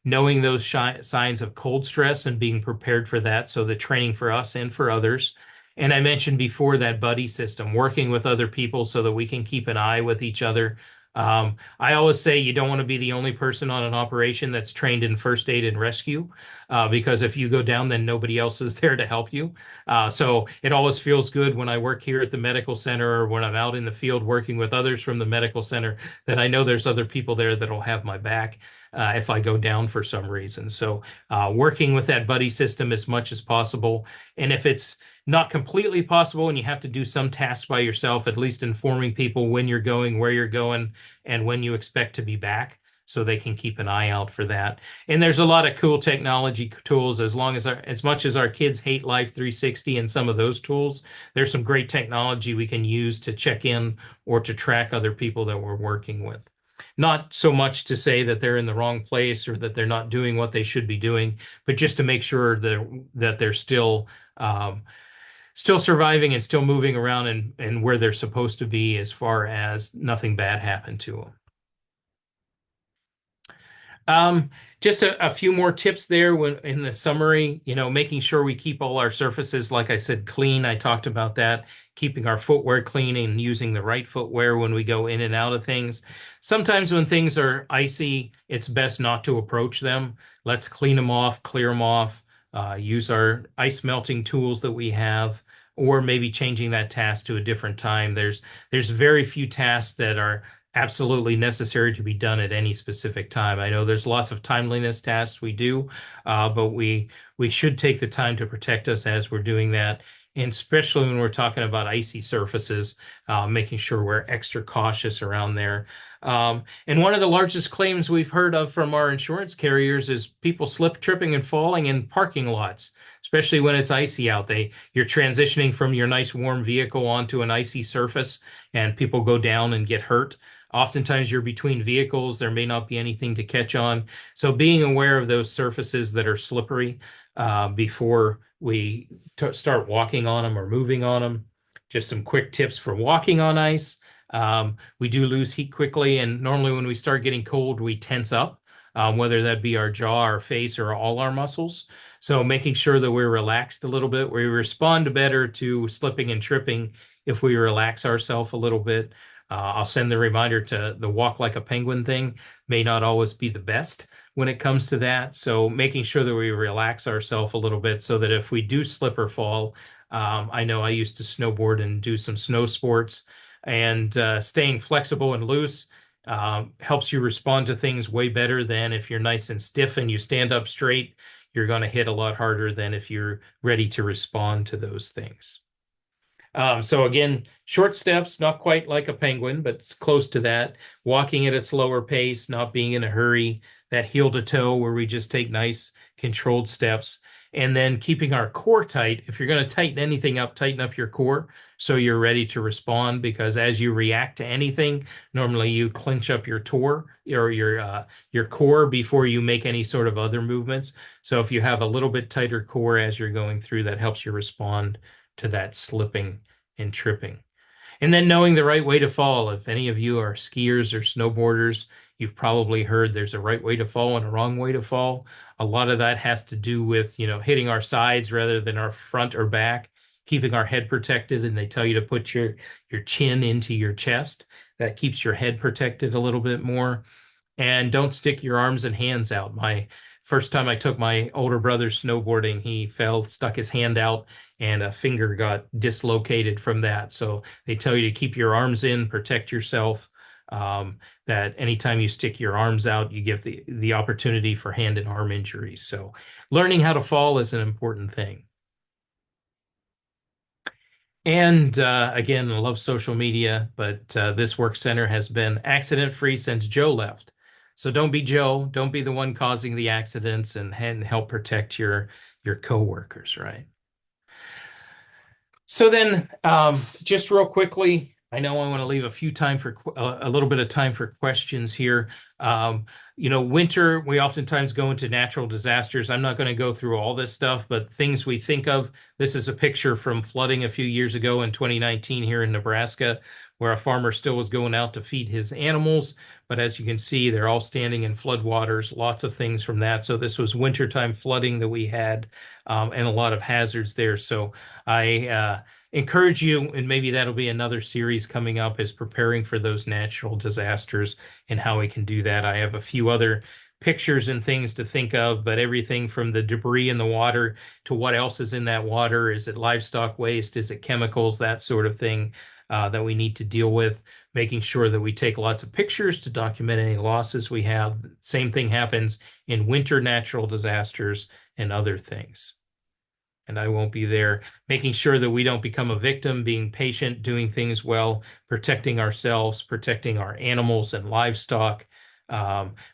Knowing those signs of cold stress and being prepared for that. So the training for us and for others. And I mentioned before that buddy system, working with other people so that we can keep an eye with each other. I always say you don't want to be the only person on an operation that's trained in first aid and rescue, because if you go down, then nobody else is there to help you. So it always feels good when I work here at the medical center or when I'm out in the field working with others from the medical center that I know there's other people there that'll have my back if I go down for some reason. So working with that buddy system as much as possible. And if it's not completely possible and you have to do some tasks by yourself, at least informing people when you're going, where you're going, and when you expect to be back, so they can keep an eye out for that. And there's a lot of cool technology tools. As much as our kids hate Life 360 and some of those tools, there's some great technology we can use to check in or to track other people that we're working with. Not so much to say that they're in the wrong place or that they're not doing what they should be doing, but just to make sure that they're still still surviving and still moving around and where they're supposed to be as far as nothing bad happened to them. Just a few more tips there when in the summary, making sure we keep all our surfaces, like I said, clean. I talked about that, keeping our footwear clean and using the right footwear when we go in and out of things. Sometimes when things are icy, it's best not to approach them. Let's clean them off, clear them off, use our ice melting tools that we have, or maybe changing that task to a different time. There's very few tasks that are absolutely necessary to be done at any specific time. I know there's lots of timeliness tasks we do, but we should take the time to protect us as we're doing that, and especially when we're talking about icy surfaces, making sure we're extra cautious around there. And one of the largest claims we've heard of from our insurance carriers is people slip, tripping, and falling in parking lots, especially when it's icy out. You're transitioning from your nice warm vehicle onto an icy surface, and people go down and get hurt. Oftentimes you're between vehicles. There may not be anything to catch on. So being aware of those surfaces that are slippery before we start walking on them or moving on them. Just some quick tips for walking on ice. We do lose heat quickly, and normally when we start getting cold, we tense up, whether that be our jaw, our face, or all our muscles. So making sure that we're relaxed a little bit. We respond better to slipping and tripping if we relax ourselves a little bit. I'll send the reminder to the walk like a penguin thing. May not always be the best when it comes to that. So making sure that we relax ourselves a little bit so that if we do slip or fall, I know I used to snowboard and do some snow sports, and staying flexible and loose helps you respond to things way better than if you're nice and stiff and you stand up straight. You're going to hit a lot harder than if you're ready to respond to those things. So again, short steps, not quite like a penguin, but it's close to that. Walking at a slower pace, not being in a hurry, that heel to toe where we just take nice controlled steps. And then keeping our core tight. If you're going to tighten anything up, tighten up your core so you're ready to respond, because as you react to anything, normally you clench up your your core before you make any sort of other movements. So if you have a little bit tighter core as you're going through, that helps you respond to that slipping and tripping. And then knowing the right way to fall. If any of you are skiers or snowboarders, you've probably heard there's a right way to fall and a wrong way to fall. A lot of that has to do with, hitting our sides rather than our front or back, keeping our head protected. And they tell you to put your chin into your chest. That keeps your head protected a little bit more. And don't stick your arms and hands out. My first time I took my older brother snowboarding, he fell, stuck his hand out, and a finger got dislocated from that. So they tell you to keep your arms in, protect yourself. That anytime you stick your arms out, you give the opportunity for hand and arm injuries. So learning how to fall is an important thing. And again, I love social media, but this work center has been accident-free since Joe left. So don't be Joe. Don't be the one causing the accidents, and help protect your coworkers, right? So then, just real quickly, I know I want to leave a little bit of time for questions here. Winter, we oftentimes go into natural disasters. I'm not going to go through all this stuff, but things we think of. This is a picture from flooding a few years ago in 2019 here in Nebraska, where a farmer still was going out to feed his animals. But as you can see, they're all standing in floodwaters, lots of things from that. So this was wintertime flooding that we had, and a lot of hazards there. So I encourage you, and maybe that'll be another series coming up, is preparing for those natural disasters and how we can do that. I have a few other pictures and things to think of, but everything from the debris in the water to what else is in that water. Is it livestock waste? Is it chemicals? That sort of thing that we need to deal with, making sure that we take lots of pictures to document any losses we have. Same thing happens in winter natural disasters and other things. And I won't be there, making sure that we don't become a victim, being patient, doing things well, protecting ourselves, protecting our animals and livestock,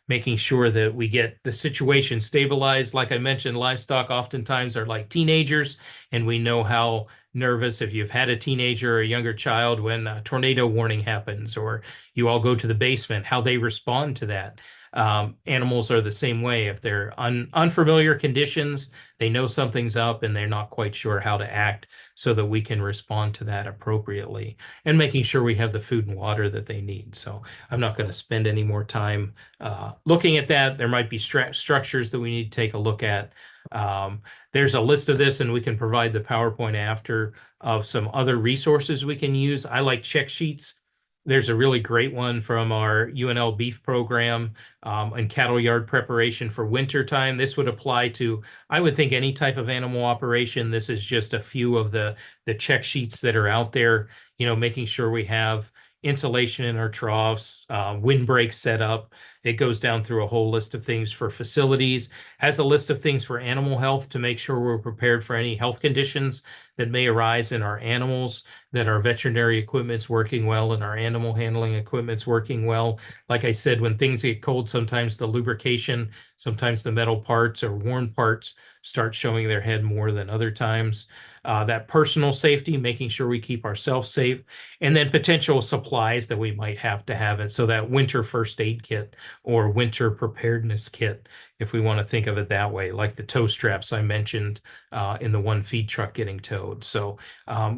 making sure that we get the situation stabilized. Like I mentioned, livestock oftentimes are like teenagers, and we know how nervous, if you've had a teenager or a younger child, when a tornado warning happens or you all go to the basement, how they respond to that. Animals are the same way. If they're unfamiliar conditions, they know something's up and they're not quite sure how to act so that we can respond to that appropriately and making sure we have the food and water that they need. So I'm not going to spend any more time looking at that. There might be structures that we need to take a look at. There's a list of this, and we can provide the PowerPoint after of some other resources we can use. I like check sheets. There's a really great one from our UNL beef program and cattle yard preparation for winter time. This would apply to, I would think, any type of animal operation. This is just a few of the check sheets that are out there, making sure we have insulation in our troughs, windbreak set up. It goes down through a whole list of things for facilities, has a list of things for animal health to make sure we're prepared for any health conditions that may arise in our animals, that our veterinary equipment's working well and our animal handling equipment's working well. Like I said, when things get cold, sometimes the lubrication, sometimes the metal parts or worn parts start showing their head more than other times. That personal safety, making sure we keep ourselves safe, and then potential supplies that we might have to have. And so that winter first aid kit or winter preparedness kit, if we want to think of it that way, like the tow straps I mentioned in the one feed truck getting towed. So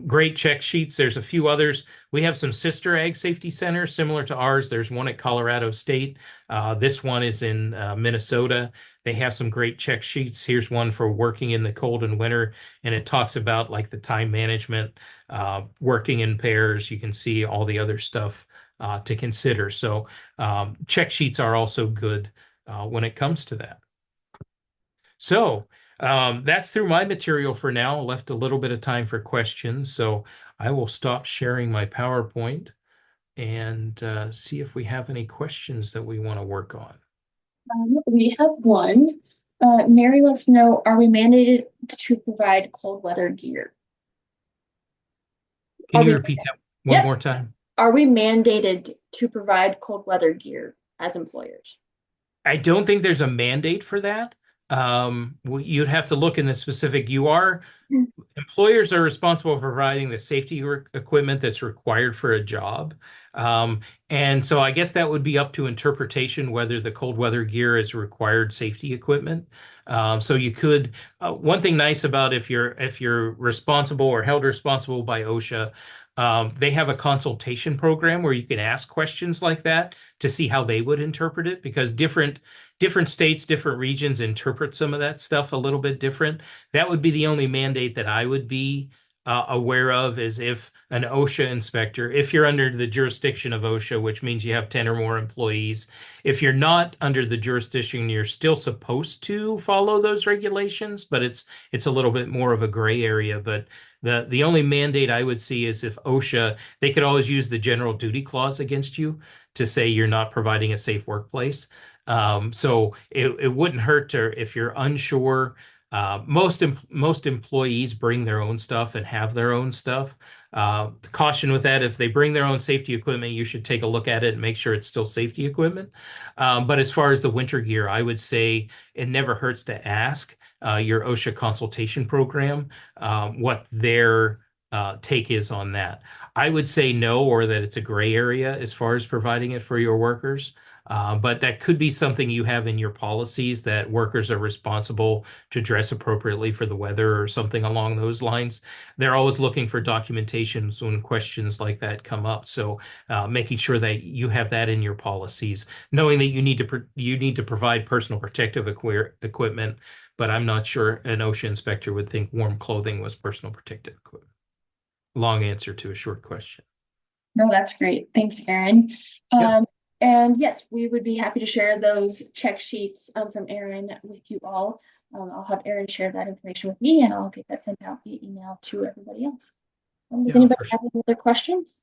great check sheets. There's a few others. We have some sister ag safety centers similar to ours. There's one at Colorado State. This one is in Minnesota. They have some great check sheets. Here's one for working in the cold and winter, and it talks about like the time management, working in pairs. You can see all the other stuff to consider. So check sheets are also good when it comes to that. So that's through my material for now. Left a little bit of time for questions. So I will stop sharing my PowerPoint and see if we have any questions that we want to work on. We have one. Mary wants to know, are we mandated to provide cold weather gear? Can you repeat that one more time? Are we mandated to provide cold weather gear as employers? I don't think there's a mandate for that. You'd have to look in the specific. Employers are responsible for providing the safety equipment that's required for a job. And so I guess that would be up to interpretation whether the cold weather gear is required safety equipment. So you could, one thing nice about if you're responsible or held responsible by OSHA, they have a consultation program where you can ask questions like that to see how they would interpret it, because different states, different regions interpret some of that stuff a little bit different. That would be the only mandate that I would be aware of, is if an OSHA inspector, if you're under the jurisdiction of OSHA, which means you have 10 or more employees, if you're not under the jurisdiction, you're still supposed to follow those regulations, but it's a little bit more of a gray area. But the only mandate I would see is if OSHA, they could always use the general duty clause against you to say you're not providing a safe workplace. So it wouldn't hurt to, if you're unsure. Most employees bring their own stuff and have their own stuff. Caution with that, if they bring their own safety equipment, you should take a look at it and make sure it's still safety equipment. But as far as the winter gear, I would say it never hurts to ask your OSHA consultation program what their take is on that. I would say no, or that it's a gray area as far as providing it for your workers. But that could be something you have in your policies, that workers are responsible to dress appropriately for the weather or something along those lines. They're always looking for documentations when questions like that come up. So making sure that you have that in your policies, knowing that you need to provide personal protective equipment, but I'm not sure an OSHA inspector would think warm clothing was personal protective equipment. Long answer to a short question. No, that's great. Thanks, Aaron. Yeah. And yes, we would be happy to share those check sheets from Aaron with you all. I'll have Aaron share that information with me, and I'll get that sent out via email to everybody else. Does anybody have any other questions?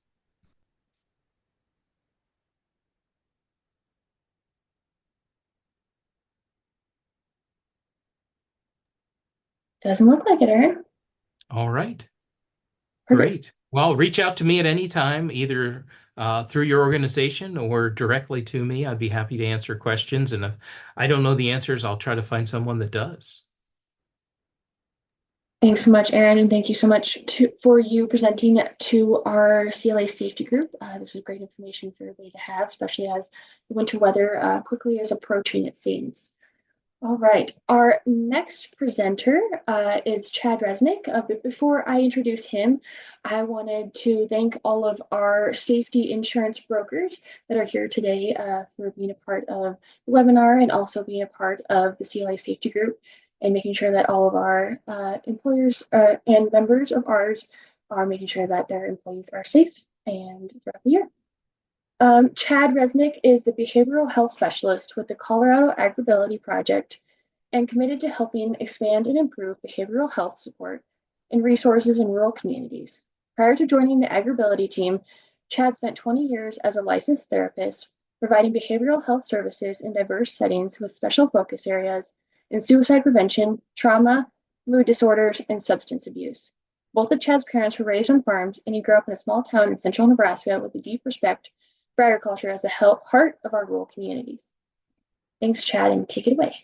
Doesn't look like it, Aaron. All right. Perfect. Great. Well, reach out to me at any time, either through your organization or directly to me. I'd be happy to answer questions. And if I don't know the answers, I'll try to find someone that does. Thanks so much, Erin, and thank you so much for you presenting to our CLA safety group. This was great information for everybody to have, especially as the winter weather quickly is approaching, it seems. All right, our next presenter is Chad Reznicek. But before I introduce him, I wanted to thank all of our safety insurance brokers that are here today for being a part of the webinar and also being a part of the CLA safety group and making sure that all of our employers and members of ours are making sure that their employees are safe and throughout the year. Chad Reznicek is the behavioral health specialist with the Colorado AgrAbility Project and committed to helping expand and improve behavioral health support and resources in rural communities. Prior to joining the AgrAbility team, Chad spent 20 years as a licensed therapist, providing behavioral health services in diverse settings with special focus areas in suicide prevention, trauma, mood disorders, and substance abuse. Both of Chad's parents were raised on farms, and he grew up in a small town in central Nebraska with a deep respect for agriculture as the heart of our rural communities. Thanks, Chad, and take it away.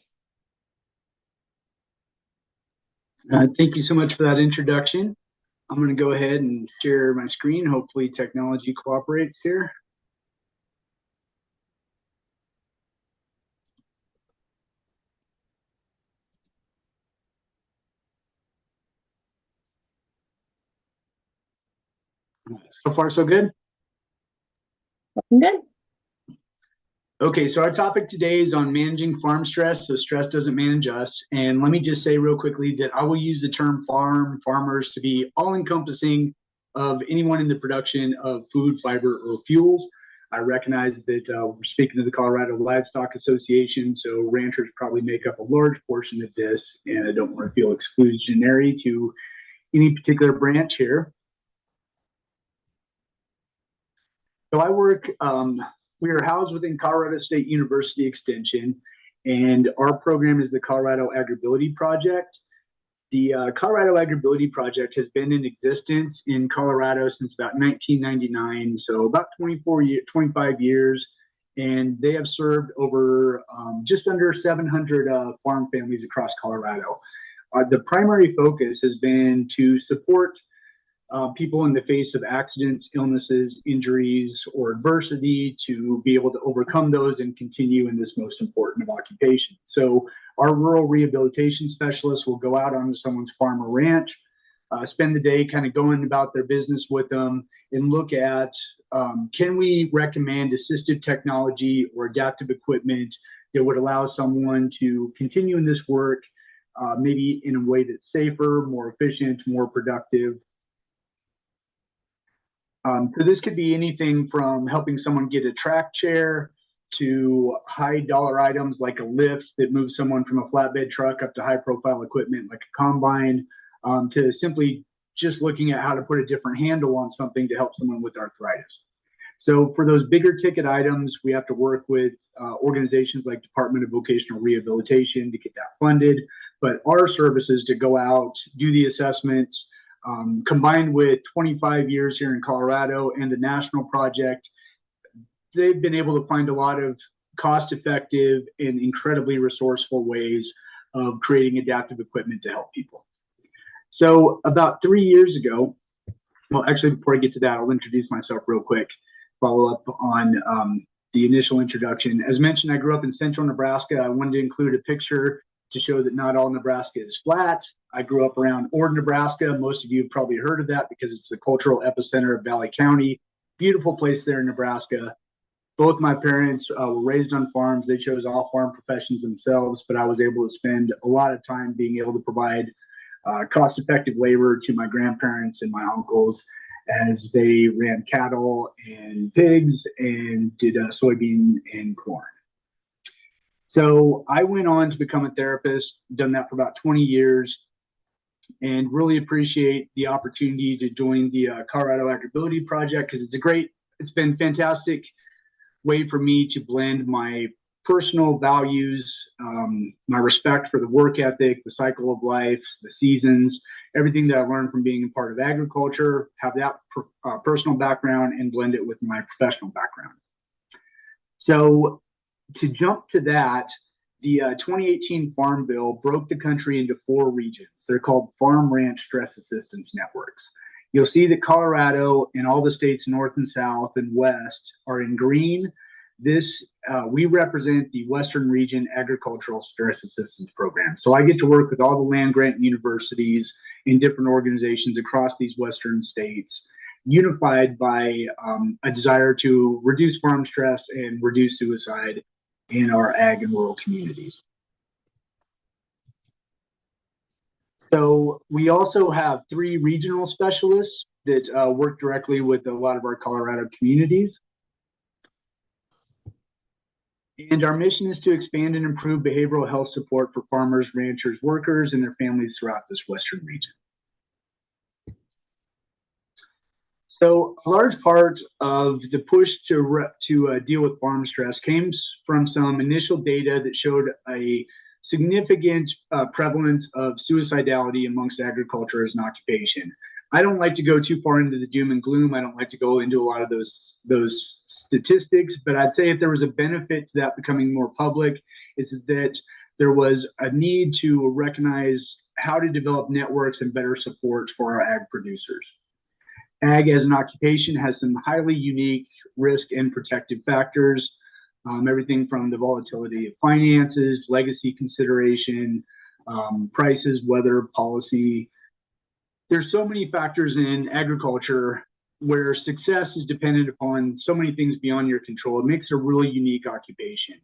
Thank you so much for that introduction. I'm going to go ahead and share my screen. Hopefully technology cooperates here. So far, so good? Looking good. Okay, so our topic today is on managing farm stress, so stress doesn't manage us. And let me just say real quickly that I will use the term farmers to be all-encompassing of anyone in the production of food, fiber, or fuels. I recognize that we're speaking to the Colorado Livestock Association, so ranchers probably make up a large portion of this, and I don't want to feel exclusionary to any particular branch here. So I work, we are housed within Colorado State University Extension, and our program is the Colorado AgrAbility Project. The Colorado AgrAbility Project has been in existence in Colorado since about 1999, so about 25 years, and they have served over just under 700 farm families across Colorado. The primary focus has been to support people in the face of accidents, illnesses, injuries, or adversity to be able to overcome those and continue in this most important of occupations. So our rural rehabilitation specialists will go out onto someone's farm or ranch, spend the day kind of going about their business with them and look at can we recommend assistive technology or adaptive equipment that would allow someone to continue in this work maybe in a way that's safer, more efficient, more productive. So this could be anything from helping someone get a track chair to high dollar items like a lift that moves someone from a flatbed truck up to high profile equipment like a combine, to simply just looking at how to put a different handle on something to help someone with arthritis. So for those bigger ticket items, we have to work with organizations like Department of Vocational Rehabilitation to get that funded. But our services to go out, do the assessments, combined with 25 years here in Colorado and the national project, they've been able to find a lot of cost-effective and incredibly resourceful ways of creating adaptive equipment to help people. So about 3 years ago, well, actually, before I get to that, I'll introduce myself real quick, follow up on the initial introduction. As mentioned, I grew up in central Nebraska. I wanted to include a picture to show that not all Nebraska is flat. I grew up around Ord, Nebraska. Most of you have probably heard of that because it's the cultural epicenter of Valley County. Beautiful place there in Nebraska. Both my parents were raised on farms. They chose all farm professions themselves, but I was able to spend a lot of time being able to provide cost-effective labor to my grandparents and my uncles as they ran cattle and pigs and did soybean and corn. So I went on to become a therapist, done that for about 20 years, and really appreciate the opportunity to join the Colorado AgrAbility Project because it's been fantastic way for me to blend my personal values, my respect for the work ethic, the cycle of life, the seasons, everything that I learned from being a part of agriculture, have that personal background and blend it with my professional background. So to jump to that, The 2018 Farm Bill broke the country into 4 regions. They're called Farm Ranch Stress Assistance Networks. You'll see that Colorado and all the states north and south and west are in green. We represent the Western Region Agricultural Stress Assistance Program. So I get to work with all the land grant universities and different organizations across these Western states, unified by a desire to reduce farm stress and reduce suicide in our ag and rural communities. So we also have 3 regional specialists that work directly with a lot of our Colorado communities. And our mission is to expand and improve behavioral health support for farmers, ranchers, workers, and their families throughout this Western region. So a large part of the push to deal with farm stress came from some initial data that showed a significant prevalence of suicidality amongst agriculture as an occupation. I don't like to go too far into the doom and gloom. I don't like to go into a lot of those statistics, but I'd say if there was a benefit to that becoming more public, is that there was a need to recognize how to develop networks and better supports for our ag producers. Ag as an occupation has some highly unique risk and protective factors, everything from the volatility of finances, legacy consideration, prices, weather, policy. There's so many factors in agriculture where success is dependent upon so many things beyond your control. It makes it a really unique occupation.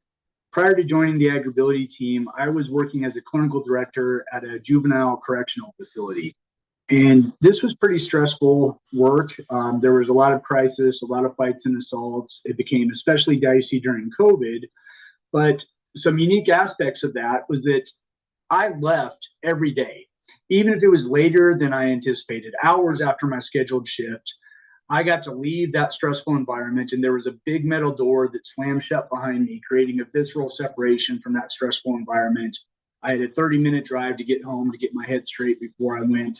Prior to joining the AgrAbility team, I was working as a clinical director at a juvenile correctional facility. And this was pretty stressful work. There was a lot of crisis, a lot of fights and assaults. It became especially dicey during COVID. But some unique aspects of that was that I left every day, even if it was later than I anticipated, hours after my scheduled shift. I got to leave that stressful environment, and there was a big metal door that slammed shut behind me, creating a visceral separation from that stressful environment. I had a 30-minute drive to get home to get my head straight before I went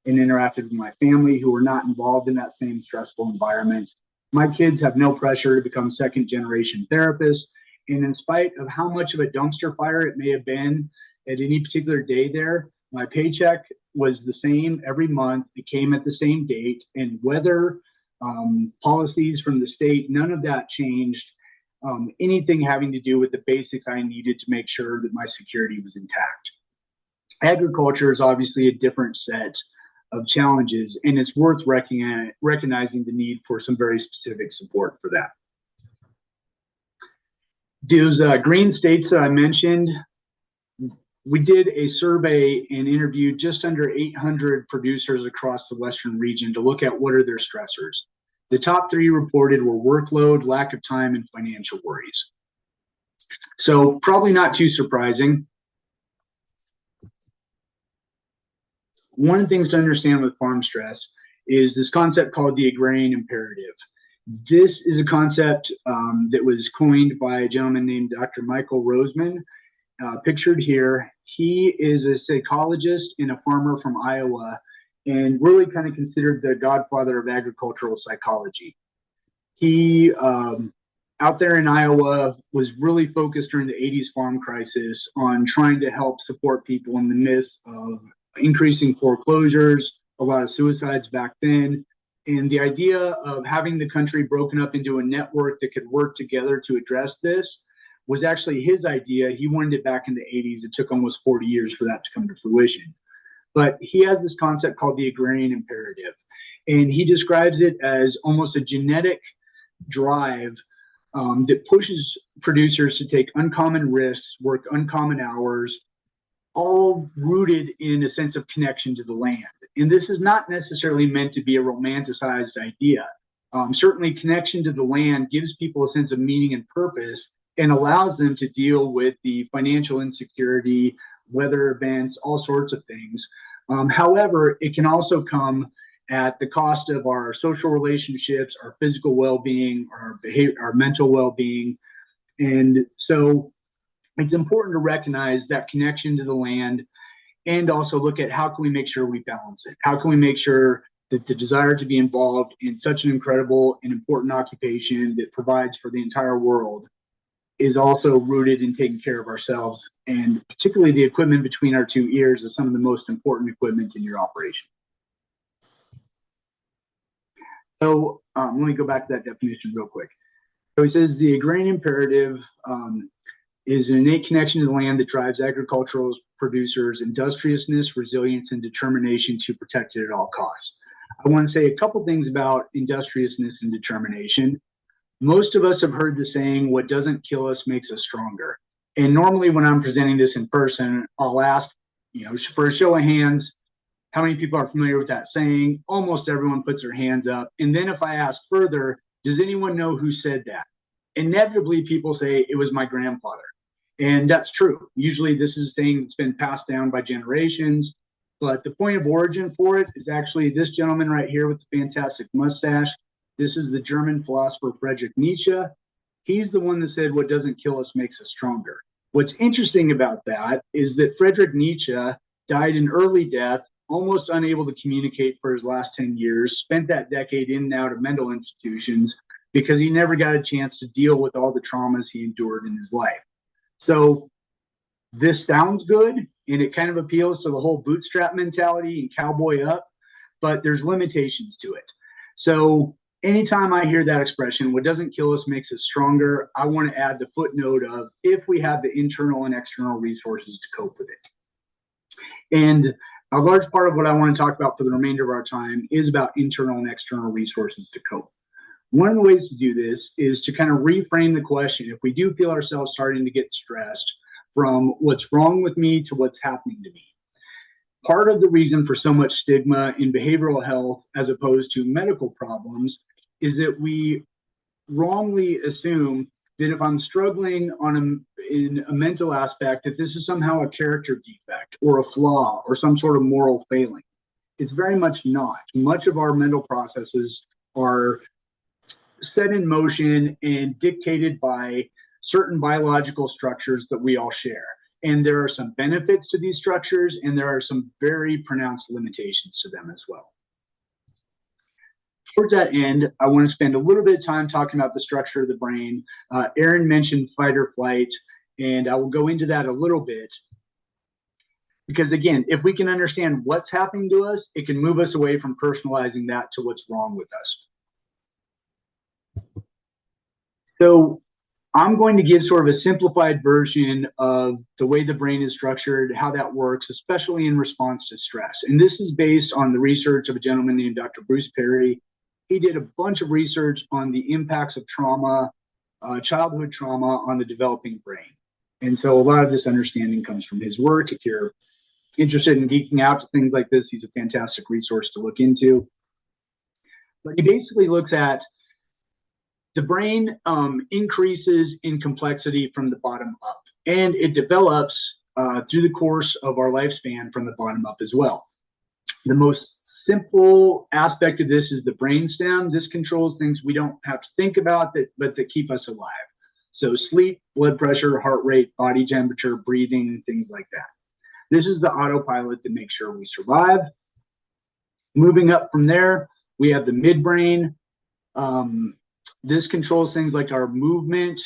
and interacted with my family, who were not involved in that same stressful environment. My kids have no pressure to become second-generation therapists, and in spite of how much of a dumpster fire it may have been at any particular day there, my paycheck was the same every month. It came at the same date, and whether policies from the state, none of that changed anything having to do with the basics I needed to make sure that my security was intact. Agriculture is obviously a different set of challenges, and it's worth recognizing the need for some very specific support for that. Those green states that I mentioned, we did a survey and interviewed just under 800 producers across the Western region to look at what are their stressors. The top 3 reported were workload, lack of time, and financial worries. So probably not too surprising. One of the things to understand with farm stress is this concept called the agrarian imperative. This is a concept that was coined by a gentleman named Dr. Michael Roseman, pictured here. He is a psychologist and a farmer from Iowa, and really kind of considered the godfather of agricultural psychology. He, out there in Iowa, was really focused during the 80s farm crisis on trying to help support people in the midst of increasing foreclosures, a lot of suicides back then. And the idea of having the country broken up into a network that could work together to address this was actually his idea. He wanted it back in the 80s. It took almost 40 years for that to come to fruition. But he has this concept called the agrarian imperative. And he describes it as almost a genetic drive that pushes producers to take uncommon risks, work uncommon hours, all rooted in a sense of connection to the land. And this is not necessarily meant to be a romanticized idea. Certainly connection to the land gives people a sense of meaning and purpose and allows them to deal with the financial insecurity, weather events, all sorts of things. However, it can also come at the cost of our social relationships, our physical well-being, our behavior, our mental well-being. And so it's important to recognize that connection to the land and also look at how can we make sure we balance it? How can we make sure that the desire to be involved in such an incredible and important occupation that provides for the entire world is also rooted in taking care of ourselves, and particularly the equipment between our two ears is some of the most important equipment in your operation. So let me go back to that definition real quick. So he says the agrarian imperative is an innate connection to the land that drives agricultural producers' industriousness, resilience, and determination to protect it at all costs. I want to say a couple things about industriousness and determination. Most of us have heard the saying, what doesn't kill us makes us stronger. And normally when I'm presenting this in person, I'll ask, for a show of hands, how many people are familiar with that saying? Almost everyone puts their hands up. And then if I ask further, does anyone know who said that? Inevitably, people say it was my grandfather. And that's true. Usually this is a saying that's been passed down by generations. But the point of origin for it is actually this gentleman right here with the fantastic mustache. This is the German philosopher Friedrich Nietzsche. He's the one that said, what doesn't kill us makes us stronger. What's interesting about that is that Friedrich Nietzsche died an early death, almost unable to communicate for his last 10 years, spent that decade in and out of mental institutions because he never got a chance to deal with all the traumas he endured in his life. So this sounds good, and it kind of appeals to the whole bootstrap mentality and cowboy up, but there's limitations to it. So anytime I hear that expression, what doesn't kill us makes us stronger, I want to add the footnote of if we have the internal and external resources to cope with it. And a large part of what I want to talk about for the remainder of our time is about internal and external resources to cope. One of the ways to do this is to kind of reframe the question. If we do feel ourselves starting to get stressed, from what's wrong with me to what's happening to me. Part of the reason for so much stigma in behavioral health as opposed to medical problems is that we wrongly assume that if I'm struggling in a mental aspect, that this is somehow a character defect or a flaw or some sort of moral failing. It's very much not. Much of our mental processes are set in motion and dictated by certain biological structures that we all share. And there are some benefits to these structures, and there are some very pronounced limitations to them as well. Towards that end, I want to spend a little bit of time talking about the structure of the brain. Aaron mentioned fight or flight, and I will go into that a little bit. Because again, if we can understand what's happening to us, it can move us away from personalizing that to what's wrong with us. So I'm going to give sort of a simplified version of the way the brain is structured, how that works, especially in response to stress. And this is based on the research of a gentleman named Dr. Bruce Perry. He did a bunch of research on the impacts of trauma, childhood trauma on the developing brain. And so a lot of this understanding comes from his work. If you're interested in geeking out to things like this, he's a fantastic resource to look into. But he basically looks at the brain increases in complexity from the bottom up, and it develops through the course of our lifespan from the bottom up as well. The most simple aspect of this is the brainstem. This controls things we don't have to think about, but that keep us alive. So sleep, blood pressure, heart rate, body temperature, breathing, things like that. This is the autopilot that makes sure we survive. Moving up from there, we have the midbrain. This controls things like our movement,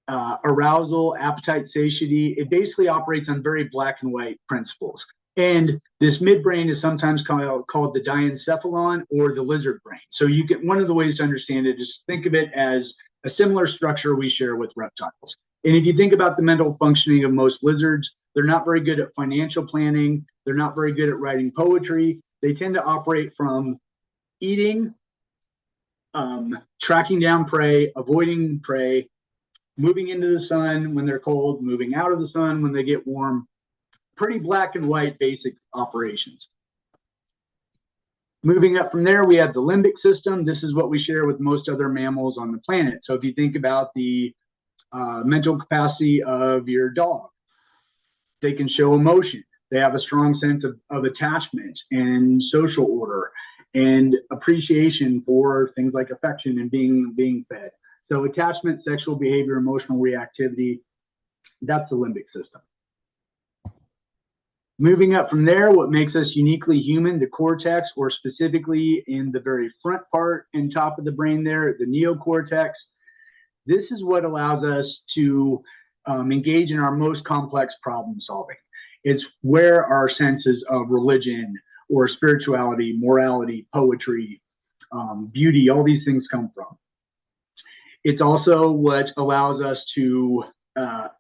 arousal, appetite, satiety. It basically operates on very black and white principles. And this midbrain is sometimes called the diencephalon or the lizard brain. So you get one of the ways to understand it is think of it as a similar structure we share with reptiles. And if you think about the mental functioning of most lizards, they're not very good at financial planning. They're not very good at writing poetry. They tend to operate from eating, tracking down prey, avoiding prey, moving into the sun when they're cold, moving out of the sun when they get warm. Pretty black and white basic operations. Moving up from there, we have the limbic system. This is what we share with most other mammals on the planet. So if you think about the mental capacity of your dog, they can show emotion. They have a strong sense of attachment and social order and appreciation for things like affection and being fed. So attachment, sexual behavior, emotional reactivity, that's the limbic system. Moving up from there, what makes us uniquely human, the cortex, or specifically in the very front part and top of the brain there, the neocortex. This is what allows us to engage in our most complex problem solving. It's where our senses of religion or spirituality, morality, poetry, beauty, all these things come from. It's also what allows us to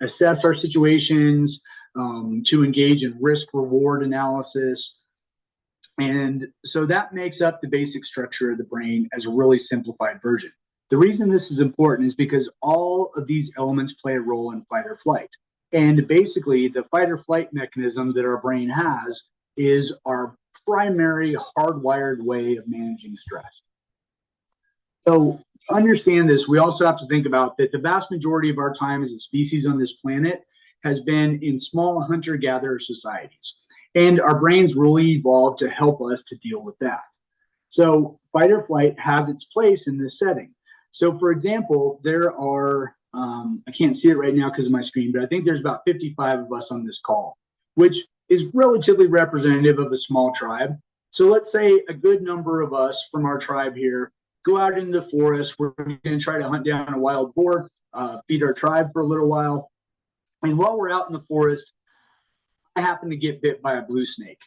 assess our situations, to engage in risk-reward analysis. And so that makes up the basic structure of the brain as a really simplified version. The reason this is important is because all of these elements play a role in fight or flight. And basically, the fight or flight mechanism that our brain has is our primary hardwired way of managing stress. So to understand this, we also have to think about that the vast majority of our time as a species on this planet has been in small hunter-gatherer societies. And our brains really evolved to help us to deal with that. So fight or flight has its place in this setting. So for example, there are, I can't see it right now because of my screen, but I think there's about 55 of us on this call, which is relatively representative of a small tribe. So let's say a good number of us from our tribe here go out into the forest. We're going to try to hunt down a wild boar, feed our tribe for a little while. And while we're out in the forest, I happen to get bit by a blue snake.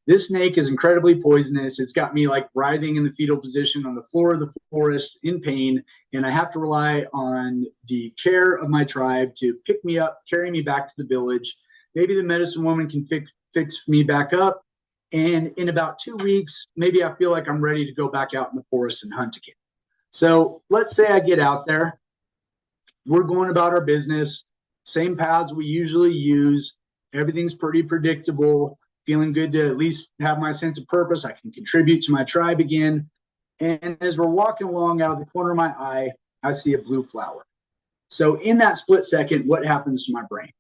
This snake is incredibly poisonous. It's got me like writhing in the fetal position on the floor of the forest in pain. And I have to rely on the care of my tribe to pick me up, carry me back to the village. Maybe the medicine woman can fix me back up. And in about 2 weeks, maybe I feel like I'm ready to go back out in the forest and hunt again. So let's say I get out there. We're going about our business, same paths we usually use. Everything's pretty predictable. Feeling good to at least have my sense of purpose. I can contribute to my tribe again. And as we're walking along, out of the corner of my eye, I see a blue flower. So in that split second, what happens to my brain?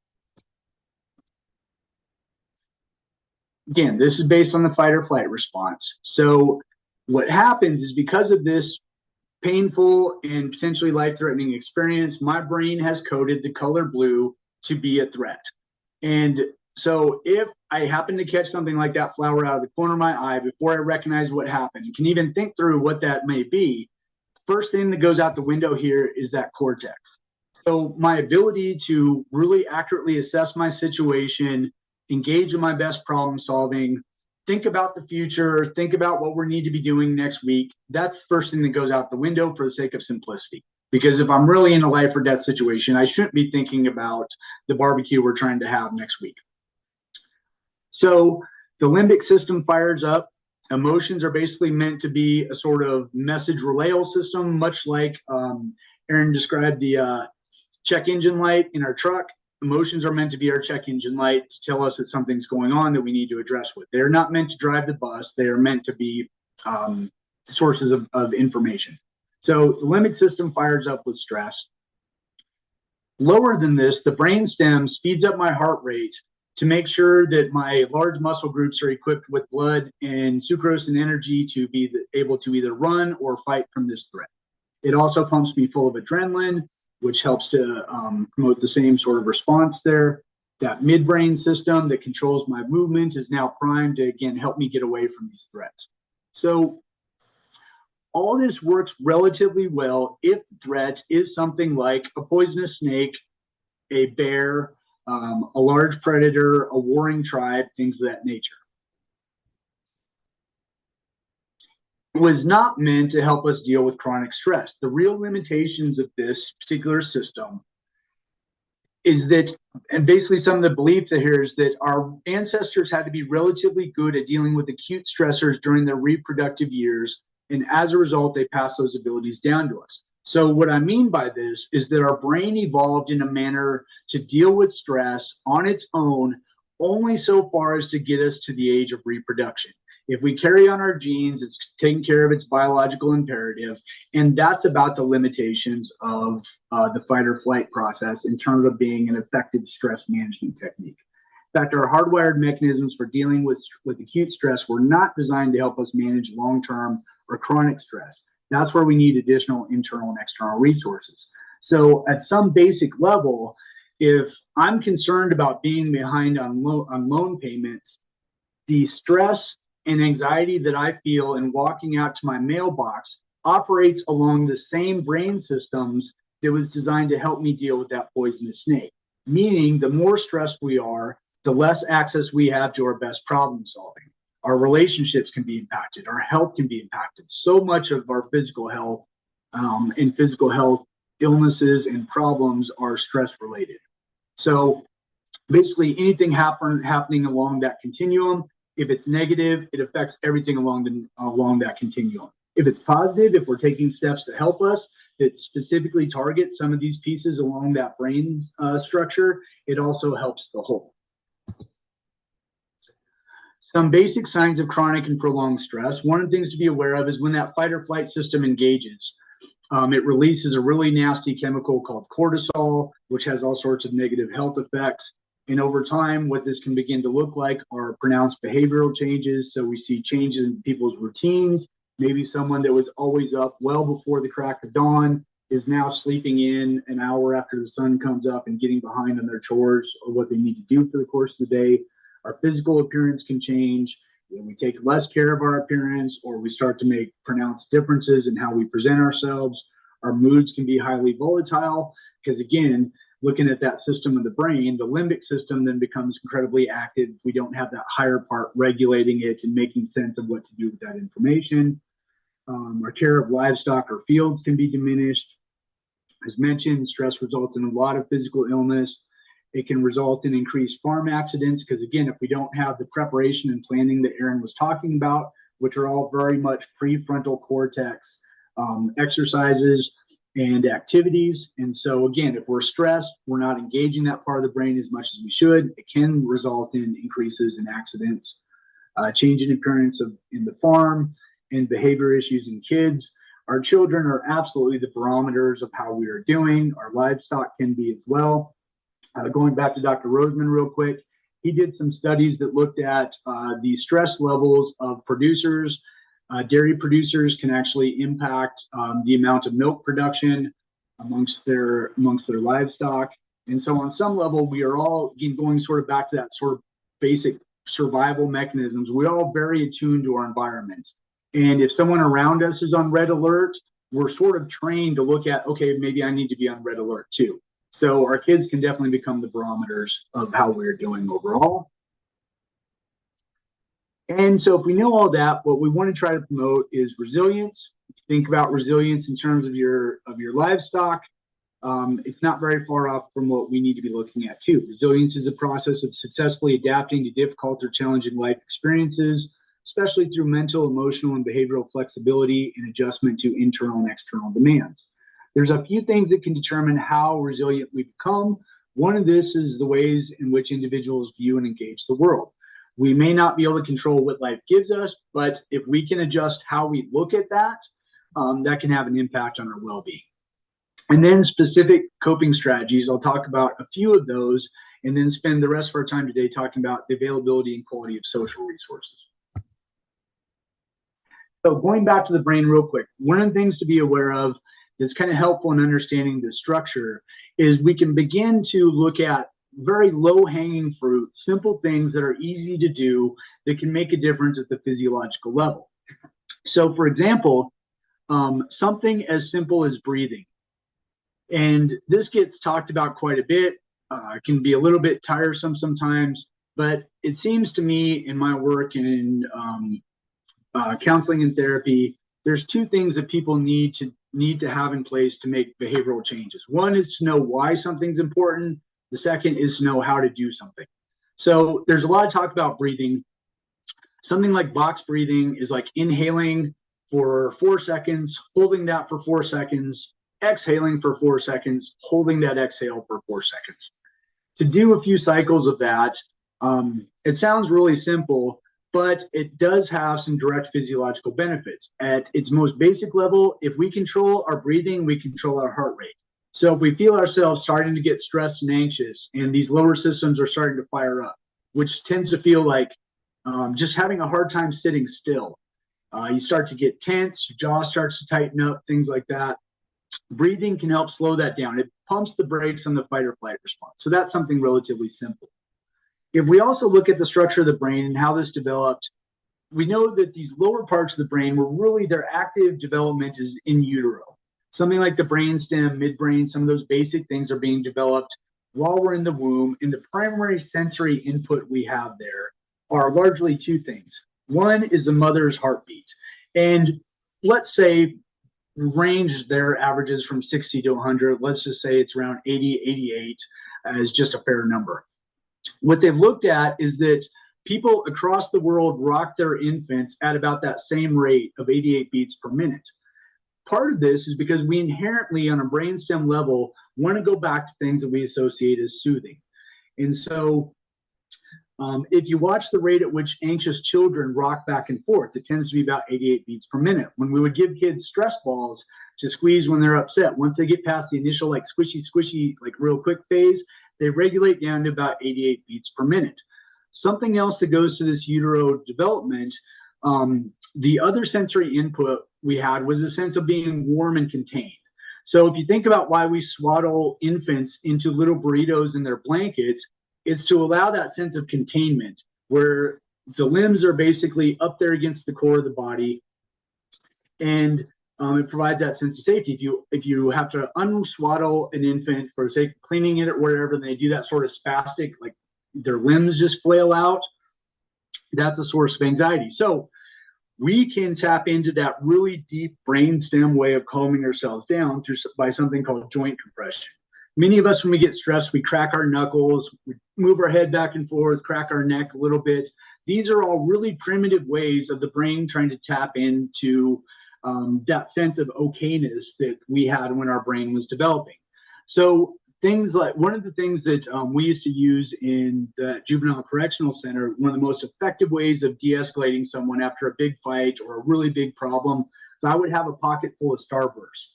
Again, this is based on the fight or flight response. So what happens is because of this painful and potentially life-threatening experience, my brain has coded the color blue to be a threat. And so if I happen to catch something like that flower out of the corner of my eye before I recognize what happened, and can even think through what that may be, first thing that goes out the window here is that cortex. So my ability to really accurately assess my situation, engage in my best problem solving, think about the future, think about what we need to be doing next week, that's the first thing that goes out the window for the sake of simplicity. Because if I'm really in a life or death situation, I shouldn't be thinking about the barbecue we're trying to have next week. So the limbic system fires up. Emotions are basically meant to be a sort of message relayal system, much like Aaron described the check engine light in our truck. Emotions are meant to be our check engine light to tell us that something's going on that we need to address with. They're not meant to drive the bus. They are meant to be sources of information. So the limbic system fires up with stress. Lower than this, the brainstem speeds up my heart rate to make sure that my large muscle groups are equipped with blood and sucrose and energy to be able to either run or fight from this threat. It also pumps me full of adrenaline, which helps to promote the same sort of response there. That midbrain system that controls my movement is now primed to, again, help me get away from these threats. So all this works relatively well if the threat is something like a poisonous snake, a bear, a large predator, a warring tribe, things of that nature. It was not meant to help us deal with chronic stress. The real limitations of this particular system is that, and basically some of the belief here is that our ancestors had to be relatively good at dealing with acute stressors during their reproductive years, and as a result, they passed those abilities down to us. So what I mean by this is that our brain evolved in a manner to deal with stress on its own only so far as to get us to the age of reproduction. If we carry on our genes, it's taking care of its biological imperative, and that's about the limitations of the fight or flight process in terms of being an effective stress management technique. In fact, our hardwired mechanisms for dealing with acute stress were not designed to help us manage long-term or chronic stress. That's where we need additional internal and external resources. So at some basic level, if I'm concerned about being behind on loan payments, the stress and anxiety that I feel in walking out to my mailbox operates along the same brain systems that was designed to help me deal with that poisonous snake. Meaning, the more stressed we are, the less access we have to our best problem solving. Our relationships can be impacted, our health can be impacted. So much of our physical health and physical health illnesses and problems are stress related. So basically anything happening along that continuum, if it's negative, it affects everything along that continuum. If it's positive, if we're taking steps to help us that specifically target some of these pieces along that brain structure, it also helps the whole. Some basic signs of chronic and prolonged stress. One of the things to be aware of is when that fight or flight system engages, it releases a really nasty chemical called cortisol, which has all sorts of negative health effects. And over time, what this can begin to look like are pronounced behavioral changes. So we see changes in people's routines. Maybe someone that was always up well before the crack of dawn is now sleeping in an hour after the sun comes up and getting behind on their chores or what they need to do for the course of the day. Our physical appearance can change. When we take less care of our appearance, or we start to make pronounced differences in how we present ourselves. Our moods can be highly volatile because, again, looking at that system of the brain, the limbic system then becomes incredibly active if we don't have that higher part regulating it and making sense of what to do with that information. Our care of livestock or fields can be diminished. As mentioned, stress results in a lot of physical illness. It can result in increased farm accidents because, again, if we don't have the preparation and planning that Aaron was talking about, which are all very much prefrontal cortex exercises and activities. And so, again, if we're stressed, we're not engaging that part of the brain as much as we should. It can result in increases in accidents, change in appearance in the farm, and behavior issues in kids. Our children are absolutely the barometers of how we are doing. Our livestock can be as well. Going back to Dr. Roseman real quick, he did some studies that looked at the stress levels of producers. Dairy producers can actually impact the amount of milk production amongst their livestock. And so on some level, we are all, again, going sort of back to that sort of basic survival mechanisms. We're all very attuned to our environment. And if someone around us is on red alert, we're sort of trained to look at, okay, maybe I need to be on red alert too. So our kids can definitely become the barometers of how we're doing overall. And so if we know all that, what we want to try to promote is resilience. Think about resilience in terms of your livestock. It's not very far off from what we need to be looking at too. Resilience is a process of successfully adapting to difficult or challenging life experiences, especially through mental, emotional, and behavioral flexibility and adjustment to internal and external demands. There's a few things that can determine how resilient we become. One of this is the ways in which individuals view and engage the world. We may not be able to control what life gives us, but if we can adjust how we look at that, that can have an impact on our well-being. And then specific coping strategies, I'll talk about a few of those and then spend the rest of our time today talking about the availability and quality of social resources. So going back to the brain real quick, one of the things to be aware of that's kind of helpful in understanding the structure is we can begin to look at very low-hanging fruit, simple things that are easy to do that can make a difference at the physiological level. So for example, something as simple as breathing. And this gets talked about quite a bit, can be a little bit tiresome sometimes, but it seems to me in my work and in counseling and therapy, there's two things that people need to have in place to make behavioral changes. One is to know why something's important. The second is to know how to do something. So there's a lot of talk about breathing. Something like box breathing is like inhaling for 4 seconds, holding that for 4 seconds, exhaling for 4 seconds, holding that exhale for 4 seconds. To do a few cycles of that, it sounds really simple, but it does have some direct physiological benefits. At its most basic level, if we control our breathing, we control our heart rate. So if we feel ourselves starting to get stressed and anxious, and these lower systems are starting to fire up, which tends to feel like just having a hard time sitting still. You start to get tense, your jaw starts to tighten up, things like that. Breathing can help slow that down. It pumps the brakes on the fight or flight response. So that's something relatively simple. If we also look at the structure of the brain and how this developed, we know that these lower parts of the brain were really, their active development is in utero. Something like the brainstem, midbrain, some of those basic things are being developed while we're in the womb. And the primary sensory input we have there are largely two things. One is the mother's heartbeat. And let's say range there averages from 60 to 100. Let's just say it's around 80, 88 as just a fair number. What they've looked at is that people across the world rock their infants at about that same rate of 88 beats per minute. Part of this is because we inherently, on a brainstem level, want to go back to things that we associate as soothing. And so if you watch the rate at which anxious children rock back and forth, it tends to be about 88 beats per minute. When we would give kids stress balls to squeeze when they're upset, once they get past the initial like squishy, like real quick phase, they regulate down to about 88 beats per minute. Something else that goes to this utero development, the other sensory input we had was a sense of being warm and contained. So if you think about why we swaddle infants into little burritos in their blankets, it's to allow that sense of containment where the limbs are basically up there against the core of the body, and it provides that sense of safety. If you have to unswaddle an infant for the sake of cleaning it or whatever, and they do that sort of spastic, like their limbs just flail out, that's a source of anxiety. So we can tap into that really deep brainstem way of calming ourselves down by something called joint compression. Many of us, when we get stressed, we crack our knuckles, we move our head back and forth, crack our neck a little bit. These are all really primitive ways of the brain trying to tap into that sense of okayness that we had when our brain was developing. So things like, one of the things that we used to use in the juvenile correctional center, one of the most effective ways of de-escalating someone after a big fight or a really big problem, is I would have a pocket full of Starburst.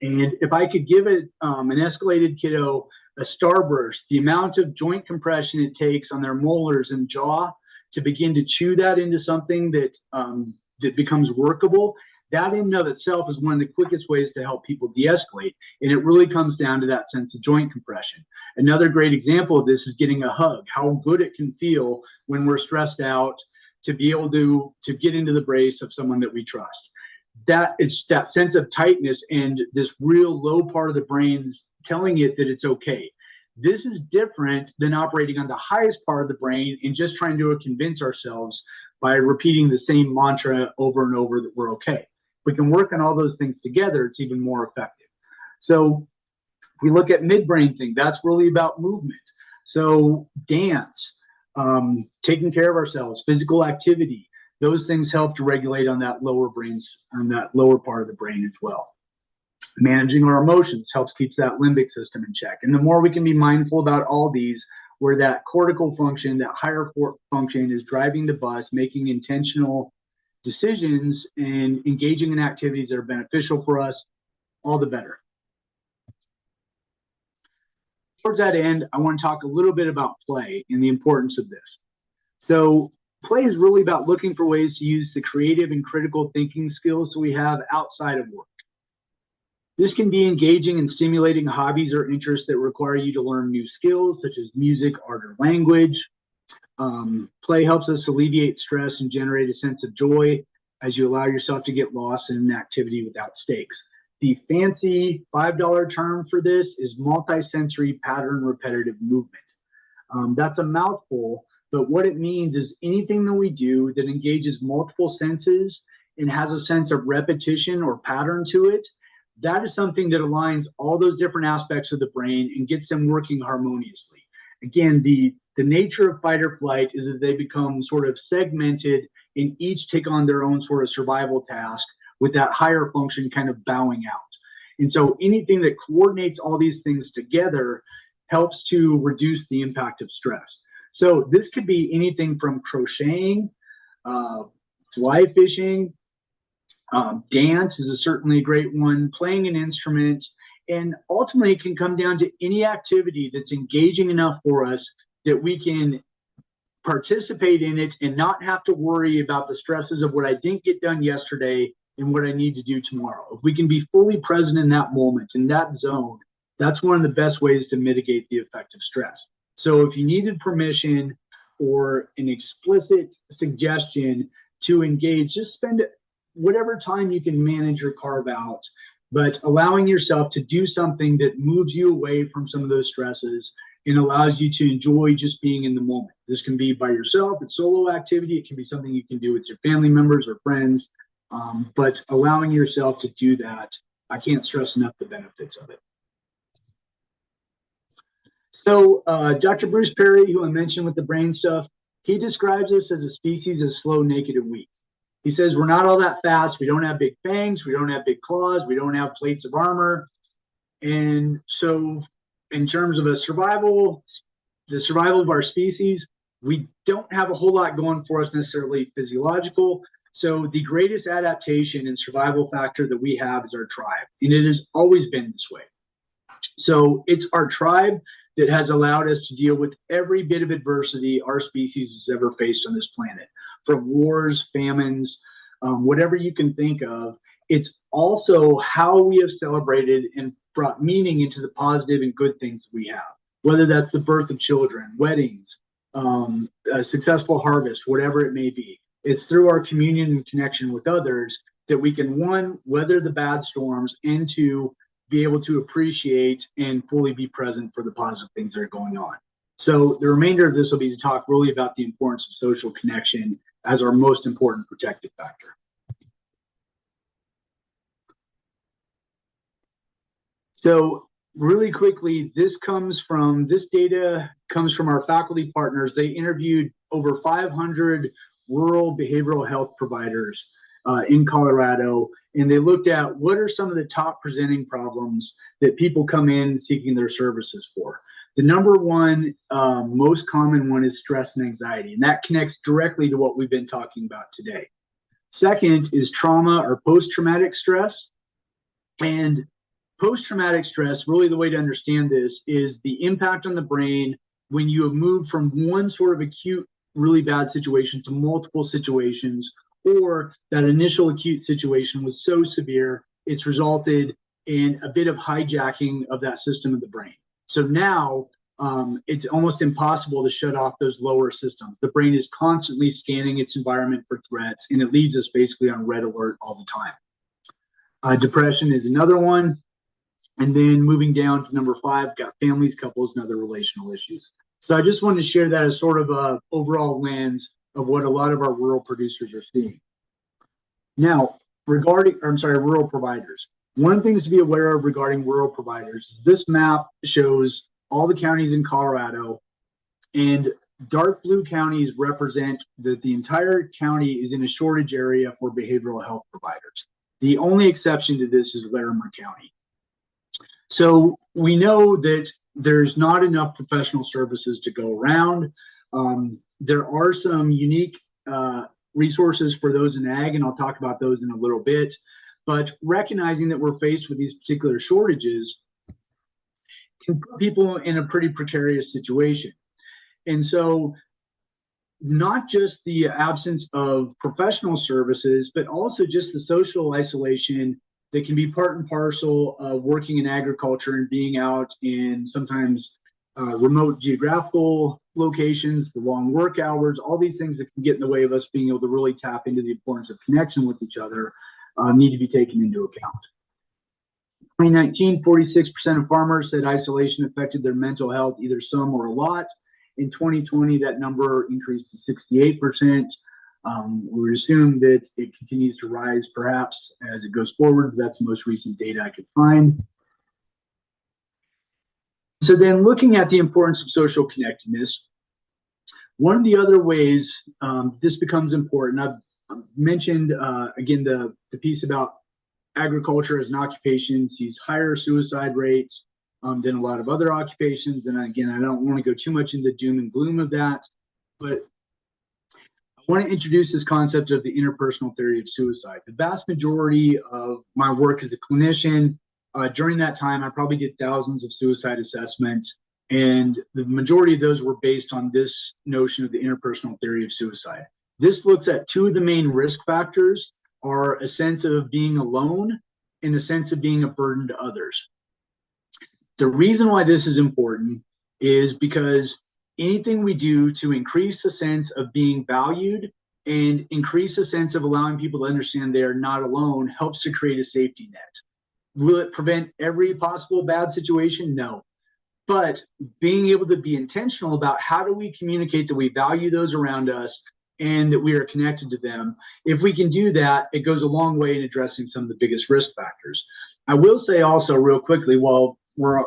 And if I could give it an escalated kiddo a Starburst, the amount of joint compression it takes on their molars and jaw to begin to chew that into something that that becomes workable, that in and of itself is one of the quickest ways to help people de-escalate. And it really comes down to that sense of joint compression. Another great example of this is getting a hug, how good it can feel when we're stressed out to be able to get into the brace of someone that we trust. That it's that sense of tightness and this real low part of the brain's telling it that it's okay. This is different than operating on the highest part of the brain and just trying to convince ourselves by repeating the same mantra over and over that we're okay. If we can work on all those things together, it's even more effective. So if we look at midbrain thing, that's really about movement. So dance, taking care of ourselves, physical activity, those things help to regulate on that lower part of the brain as well. Managing our emotions helps keeps that limbic system in check. And the more we can be mindful about all these, where that cortical function, that higher function is driving the bus, making intentional decisions and engaging in activities that are beneficial for us, all the better. Towards that end, I want to talk a little bit about play and the importance of this. So play is really about looking for ways to use the creative and critical thinking skills that we have outside of work. This can be engaging and stimulating hobbies or interests that require you to learn new skills, such as music, art, or language. Play helps us alleviate stress and generate a sense of joy as you allow yourself to get lost in an activity without stakes. The fancy $5 term for this is multisensory pattern repetitive movement. That's a mouthful, but what it means is anything that we do that engages multiple senses and has a sense of repetition or pattern to it, that is something that aligns all those different aspects of the brain and gets them working harmoniously. Again, the nature of fight or flight is that they become sort of segmented and each take on their own sort of survival task with that higher function kind of bowing out. And so anything that coordinates all these things together helps to reduce the impact of stress. So this could be anything from crocheting, fly fishing, dance is certainly a great one, playing an instrument, and ultimately it can come down to any activity that's engaging enough for us that we can participate in it and not have to worry about the stresses of what I didn't get done yesterday and what I need to do tomorrow. If we can be fully present in that moment, in that zone, that's one of the best ways to mitigate the effect of stress. So if you needed permission or an explicit suggestion to engage, just spend whatever time you can manage or carve out but allowing yourself to do something that moves you away from some of those stresses and allows you to enjoy just being in the moment. This can be by yourself, it's solo activity. It can be something you can do with your family members or friends, but allowing yourself to do that, I can't stress enough the benefits of it. So Dr. Bruce Perry, who I mentioned with the brain stuff, he describes us as a species of slow, naked, and weak. He says we're not all that fast. We don't have big fangs. We don't have big claws. We don't have plates of armor. And so in terms of the survival of our species, we don't have a whole lot going for us necessarily physiological. So the greatest adaptation and survival factor that we have is our tribe. And it has always been this way. So it's our tribe that has allowed us to deal with every bit of adversity our species has ever faced on this planet, from wars, famines, whatever you can think of. It's also how we have celebrated and brought meaning into the positive and good things that we have, whether that's the birth of children, weddings, a successful harvest, whatever it may be. It's through our communion and connection with others that we can, one, weather the bad storms, and two, be able to appreciate and fully be present for the positive things that are going on. So the remainder of this will be to talk really about the importance of social connection as our most important protective factor. So really quickly, this data comes from our faculty partners. They interviewed over 500 rural behavioral health providers in Colorado, and they looked at what are some of the top presenting problems that people come in seeking their services for. The number one, most common one is stress and anxiety, and that connects directly to what we've been talking about today. Second is trauma or post-traumatic stress. And post-traumatic stress, really the way to understand this is the impact on the brain when you have moved from one sort of acute, really bad situation to multiple situations, or that initial acute situation was so severe, it's resulted in a bit of hijacking of that system of the brain. So now it's almost impossible to shut off those lower systems. The brain is constantly scanning its environment for threats, and it leaves us basically on red alert all the time. Depression is another one. And then moving down to number 5, got families, couples, and other relational issues. So I just wanted to share that as sort of a overall lens of what a lot of our rural producers are seeing. Now, rural providers. One of the things to be aware of regarding rural providers is this map shows all the counties in Colorado, and dark blue counties represent that the entire county is in a shortage area for behavioral health providers. The only exception to this is Larimer County. So we know that there's not enough professional services to go around. There are some unique resources for those in ag, and I'll talk about those in a little bit. But recognizing that we're faced with these particular shortages can put people in a pretty precarious situation. And so not just the absence of professional services, but also just the social isolation that can be part and parcel of working in agriculture and being out in sometimes remote geographical locations, the long work hours, all these things that can get in the way of us being able to really tap into the importance of connection with each other need to be taken into account. In 2019, 46% of farmers said isolation affected their mental health, either some or a lot. In 2020, that number increased to 68%. We would assume that it continues to rise perhaps as it goes forward. That's the most recent data I could find. So then looking at the importance of social connectedness, one of the other ways this becomes important, I've mentioned again the piece about agriculture as an occupation sees higher suicide rates than a lot of other occupations. And again, I don't want to go too much into doom and gloom of that, but I want to introduce this concept of the interpersonal theory of suicide. The vast majority of my work as a clinician, during that time, I probably did thousands of suicide assessments, and the majority of those were based on this notion of the interpersonal theory of suicide. This looks at two of the main risk factors are a sense of being alone and a sense of being a burden to others. The reason why this is important is because anything we do to increase a sense of being valued and increase a sense of allowing people to understand they are not alone helps to create a safety net. Will it prevent every possible bad situation? No. But being able to be intentional about how do we communicate that we value those around us and that we are connected to them. If we can do that, it goes a long way in addressing some of the biggest risk factors. I will say also real quickly, while we're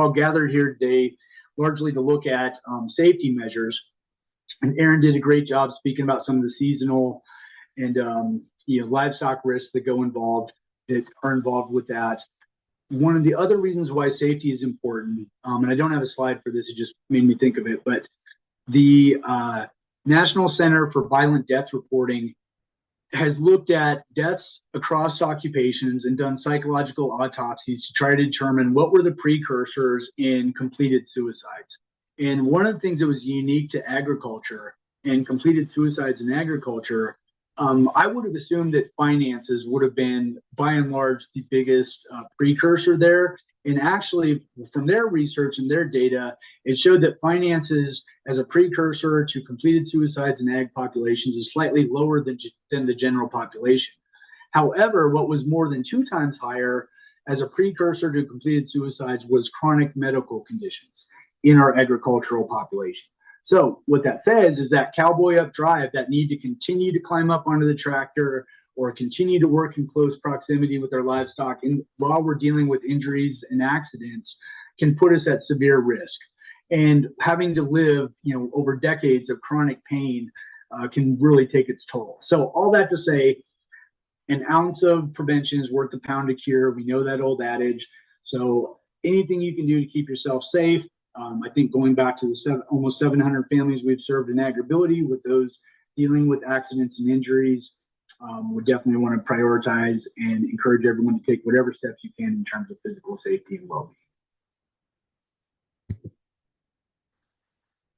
all gathered here today largely to look at safety measures, and Aaron did a great job speaking about some of the seasonal and livestock risks that are involved with that. One of the other reasons why safety is important, and I don't have a slide for this, it just made me think of it, but the National Center for Violent Death Reporting has looked at deaths across occupations and done psychological autopsies to try to determine what were the precursors in completed suicides. And one of the things that was unique to agriculture and completed suicides in agriculture, I would have assumed that finances would have been, by and large, the biggest precursor there. And actually, from their research and their data, it showed that finances as a precursor to completed suicides in ag populations is slightly lower than the general population. However, what was more than 2 times higher as a precursor to completed suicides was chronic medical conditions in our agricultural population. So what that says is that cowboy up drive, that need to continue to climb up onto the tractor or continue to work in close proximity with our livestock while we're dealing with injuries and accidents, can put us at severe risk. And having to live, over decades of chronic pain can really take its toll. So all that to say, an ounce of prevention is worth a pound of cure. We know that old adage. So anything you can do to keep yourself safe. I think going back to the almost 700 families we've served in AgrAbility with those dealing with accidents and injuries, we definitely want to prioritize and encourage everyone to take whatever steps you can in terms of physical safety and well-being.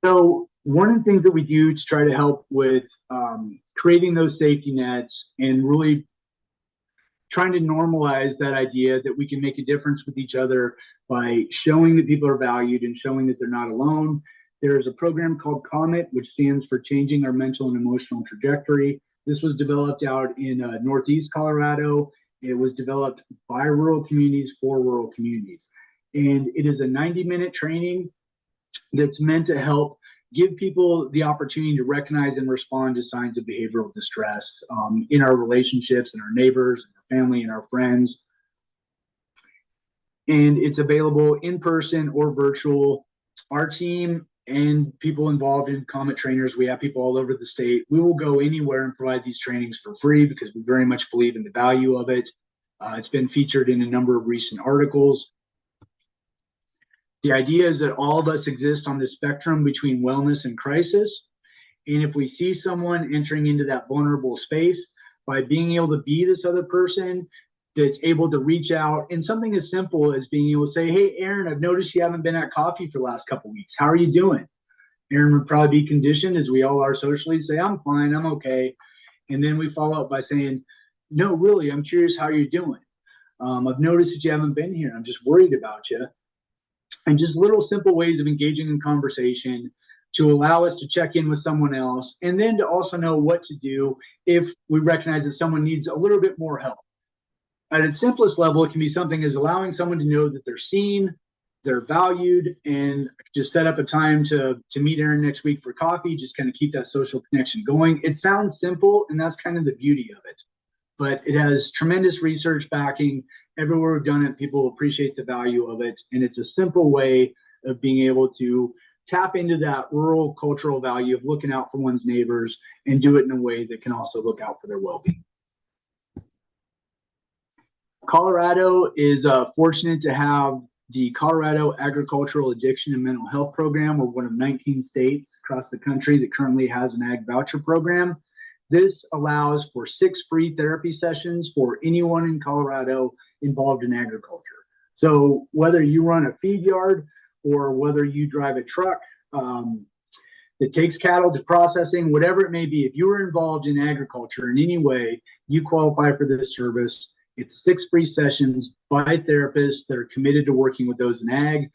So one of the things that we do to try to help with creating those safety nets and really trying to normalize that idea that we can make a difference with each other by showing that people are valued and showing that they're not alone. There's a program called COMET, which stands for Changing Our Mental and Emotional Trajectory. This was developed out in Northeast Colorado. It was developed by rural communities for rural communities. And it is a 90-minute training that's meant to help give people the opportunity to recognize and respond to signs of behavioral distress in our relationships and our neighbors, and our family, and our friends. And it's available in person or virtual. Our team and people involved in COMET trainers, we have people all over the state. We will go anywhere and provide these trainings for free because we very much believe in the value of it. It's been featured in a number of recent articles. The idea is that all of us exist on the spectrum between wellness and crisis. And if we see someone entering into that vulnerable space, by being able to be this other person that's able to reach out, and something as simple as being able to say, hey, Aaron, I've noticed you haven't been at coffee for the last couple of weeks. How are you doing? Aaron would probably be conditioned, as we all are socially, to say, I'm fine, I'm okay. And then we follow up by saying, no, really, I'm curious how you're doing. I've noticed that you haven't been here. I'm just worried about you. And just little simple ways of engaging in conversation to allow us to check in with someone else, and then to also know what to do if we recognize that someone needs a little bit more help. At its simplest level, it can be something as allowing someone to know that they're seen, they're valued, and just set up a time to meet Aaron next week for coffee, just kind of keep that social connection going. It sounds simple, and that's kind of the beauty of it. But it has tremendous research backing. Everywhere we've done it, people appreciate the value of it. And it's a simple way of being able to tap into that rural cultural value of looking out for one's neighbors and do it in a way that can also look out for their well-being. Colorado is fortunate to have the Colorado Agricultural Addiction and Mental Health Program. We're one of 19 states across the country that currently has an ag voucher program. This allows for 6 free therapy sessions for anyone in Colorado involved in agriculture. So whether you run a feed yard or whether you drive a truck that takes cattle to processing, whatever it may be, if you are involved in agriculture in any way, you qualify for this service. It's 6 free sessions by therapists that are committed to working with those in ag.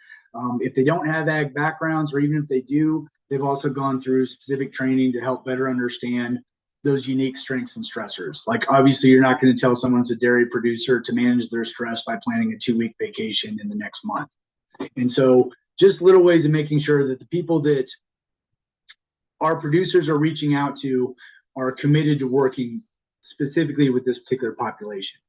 If they don't have ag backgrounds, or even if they do, they've also gone through specific training to help better understand those unique strengths and stressors. Like obviously you're not going to tell someone's a dairy producer to manage their stress by planning a 2-week vacation in the next month. And so just little ways of making sure that the people that our producers are reaching out to are committed to working specifically with this particular population.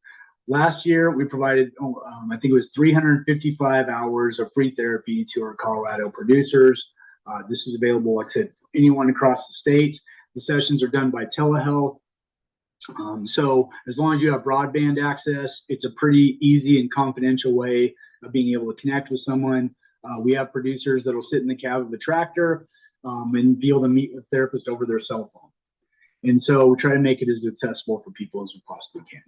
Last year, we provided, I think it was 355 hours of free therapy to our Colorado producers. This is available, like I said, anyone across the state. The sessions are done by telehealth. So as long as you have broadband access, it's a pretty easy and confidential way of being able to connect with someone. We have producers that'll sit in the cab of a tractor and be able to meet with therapists over their cell phone. And so we try to make it as accessible for people as we possibly can.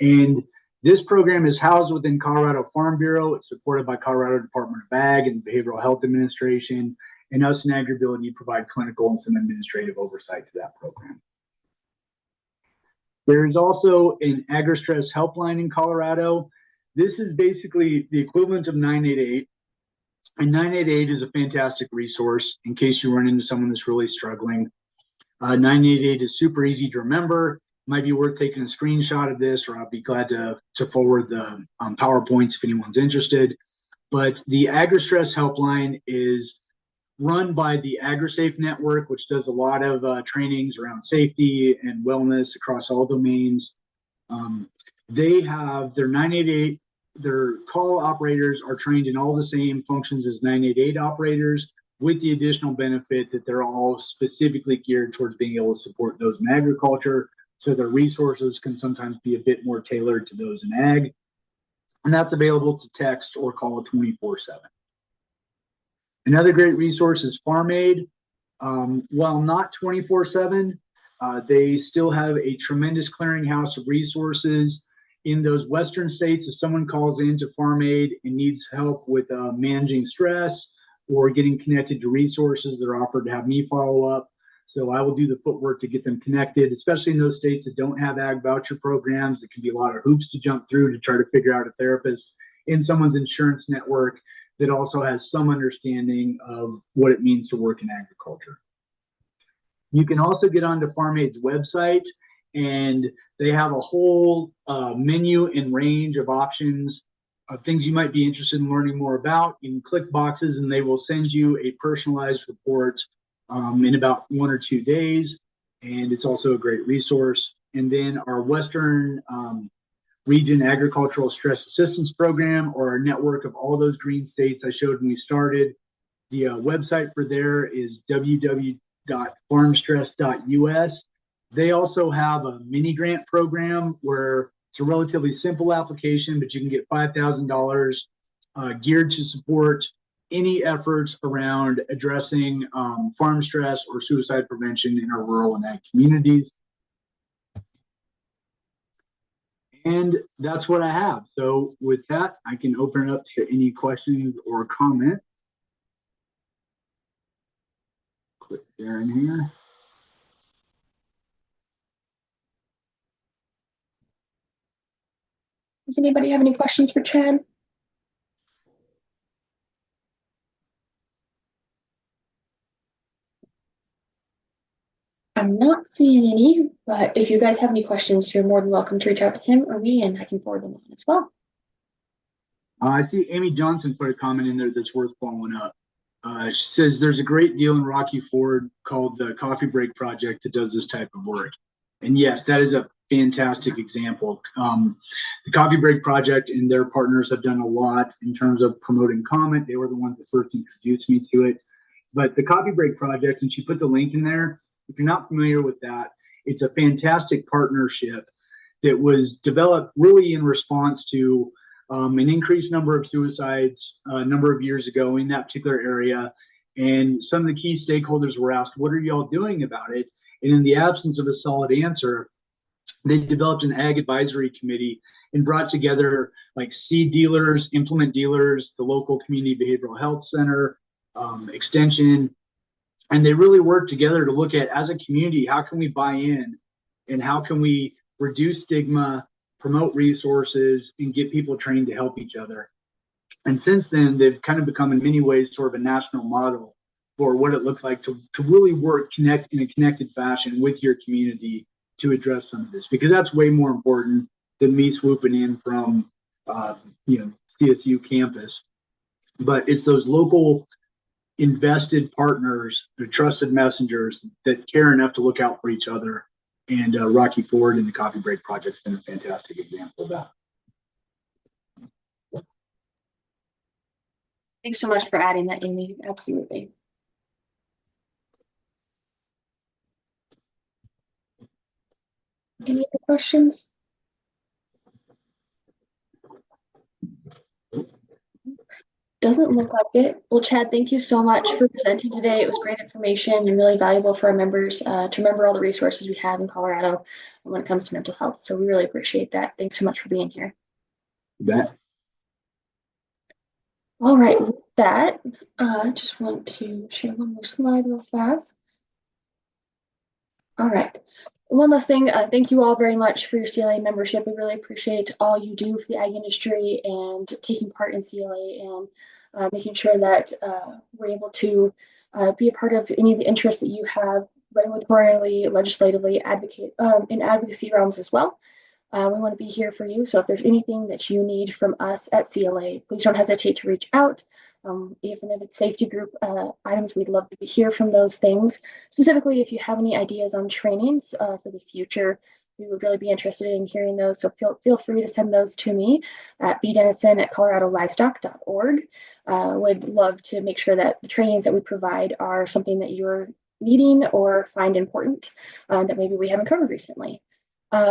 And this program is housed within Colorado Farm Bureau. It's supported by Colorado Department of Ag and Behavioral Health Administration. And us and AgrAbility provide clinical and some administrative oversight to that program. There is also an AgriStress helpline in Colorado. This is basically the equivalent of 988. And 988 is a fantastic resource in case you run into someone that's really struggling. 988 is super easy to remember. Might be worth taking a screenshot of this, or I'll be glad to forward the PowerPoints if anyone's interested. But the AgriStress helpline is run by the AgriSafe network, which does a lot of trainings around safety and wellness across all domains. They have their 988, their call operators are trained in all the same functions as 988 operators, with the additional benefit that they're all specifically geared towards being able to support those in agriculture. So their resources can sometimes be a bit more tailored to those in ag. And that's available to text or call 24/7. Another great resource is Farm Aid. While not 24/7, they still have a tremendous clearinghouse of resources in those Western states. If someone calls into Farm Aid and needs help with managing stress or getting connected to resources, they're offered to have me follow up. So I will do the footwork to get them connected, especially in those states that don't have ag voucher programs. It can be a lot of hoops to jump through to try to figure out a therapist in someone's insurance network that also has some understanding of what it means to work in agriculture. You can also get onto Farm Aid's website, and they have a whole menu and range of options of things you might be interested in learning more about. You can click boxes and they will send you a personalized report in about 1 or 2 days. And it's also a great resource. And then our Western Region Agricultural Stress Assistance Program, or our network of all those green states I showed when we started. The website for there is www.farmstress.us. They also have a mini grant program where it's a relatively simple application, but you can get $5,000 geared to support any efforts around addressing farm stress or suicide prevention in our rural and ag communities. And that's what I have. So with that, I can open it up to any questions or comments. Click there and here. Does anybody have any questions for Chad? I'm not seeing any, but if you guys have any questions, you're more than welcome to reach out to him or me, and I can forward them on as well. I see Amy Johnson put a comment in there that's worth following up. She says there's a great deal in Rocky Ford called the Coffee Break Project that does this type of work. And yes, that is a fantastic example. The Coffee Break Project and their partners have done a lot in terms of promoting comment. They were the ones that first introduced me to it. But the Coffee Break Project, and she put the link in there, if you're not familiar with that, it's a fantastic partnership that was developed really in response to an increased number of suicides a number of years ago in that particular area. And some of the key stakeholders were asked, what are y'all doing about it? And in the absence of a solid answer, they developed an ag advisory committee and brought together like seed dealers, implement dealers, the local community behavioral health center, extension. And they really worked together to look at, as a community, how can we buy in and how can we reduce stigma, promote resources, and get people trained to help each other. And since then, they've kind of become in many ways sort of a national model for what it looks like to really work connect in a connected fashion with your community to address some of this, because that's way more important than me swooping in from CSU campus. But it's those local invested partners, the trusted messengers that care enough to look out for each other. And Rocky Ford and the Coffee Break Project's been a fantastic example of that. Thanks so much for adding that, Amy. Absolutely. Any other questions? Doesn't look like it. Well, Chad, thank you so much for presenting today. It was great information and really valuable for our members to remember all the resources we have in Colorado when it comes to mental health. So we really appreciate that. Thanks so much for being here. You bet. All right, with that, I just want to share one more slide real fast. All right. One last thing, thank you all very much for your CLA membership. We really appreciate all you do for the ag industry and taking part in CLA and making sure that we're able to be a part of any of the interests that you have regulatorily, legislatively, in advocacy realms as well. We want to be here for you. So if there's anything that you need from us at CLA, please don't hesitate to reach out. Even if it's safety group items, we'd love to hear from those things. Specifically, if you have any ideas on trainings for the future, we would really be interested in hearing those. So feel free to send those to me at bdennison@coloradolivestock.org. Would love to make sure that the trainings that we provide are something that you're needing or find important that maybe we haven't covered recently.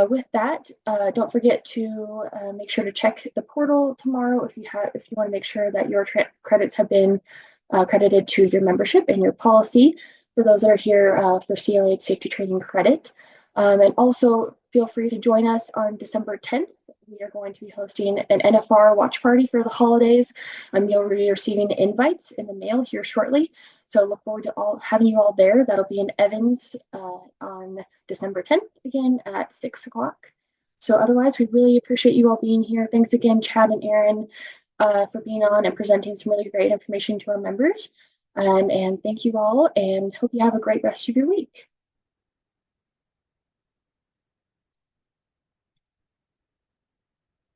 With that, don't forget to make sure to check the portal tomorrow if you want to make sure that your credits have been credited to your membership and your policy for those that are here for CLA Safety Training Credit. And also feel free to join us on December 10th. We are going to be hosting an NFR watch party for the holidays. You'll be receiving invites in the mail here shortly. So look forward to having you all there. That'll be in Evans on December 10th, again at 6 o'clock. So otherwise, we really appreciate you all being here. Thanks again, Chad and Aaron, for being on and presenting some really great information to our members. And thank you all, and hope you have a great rest of your week.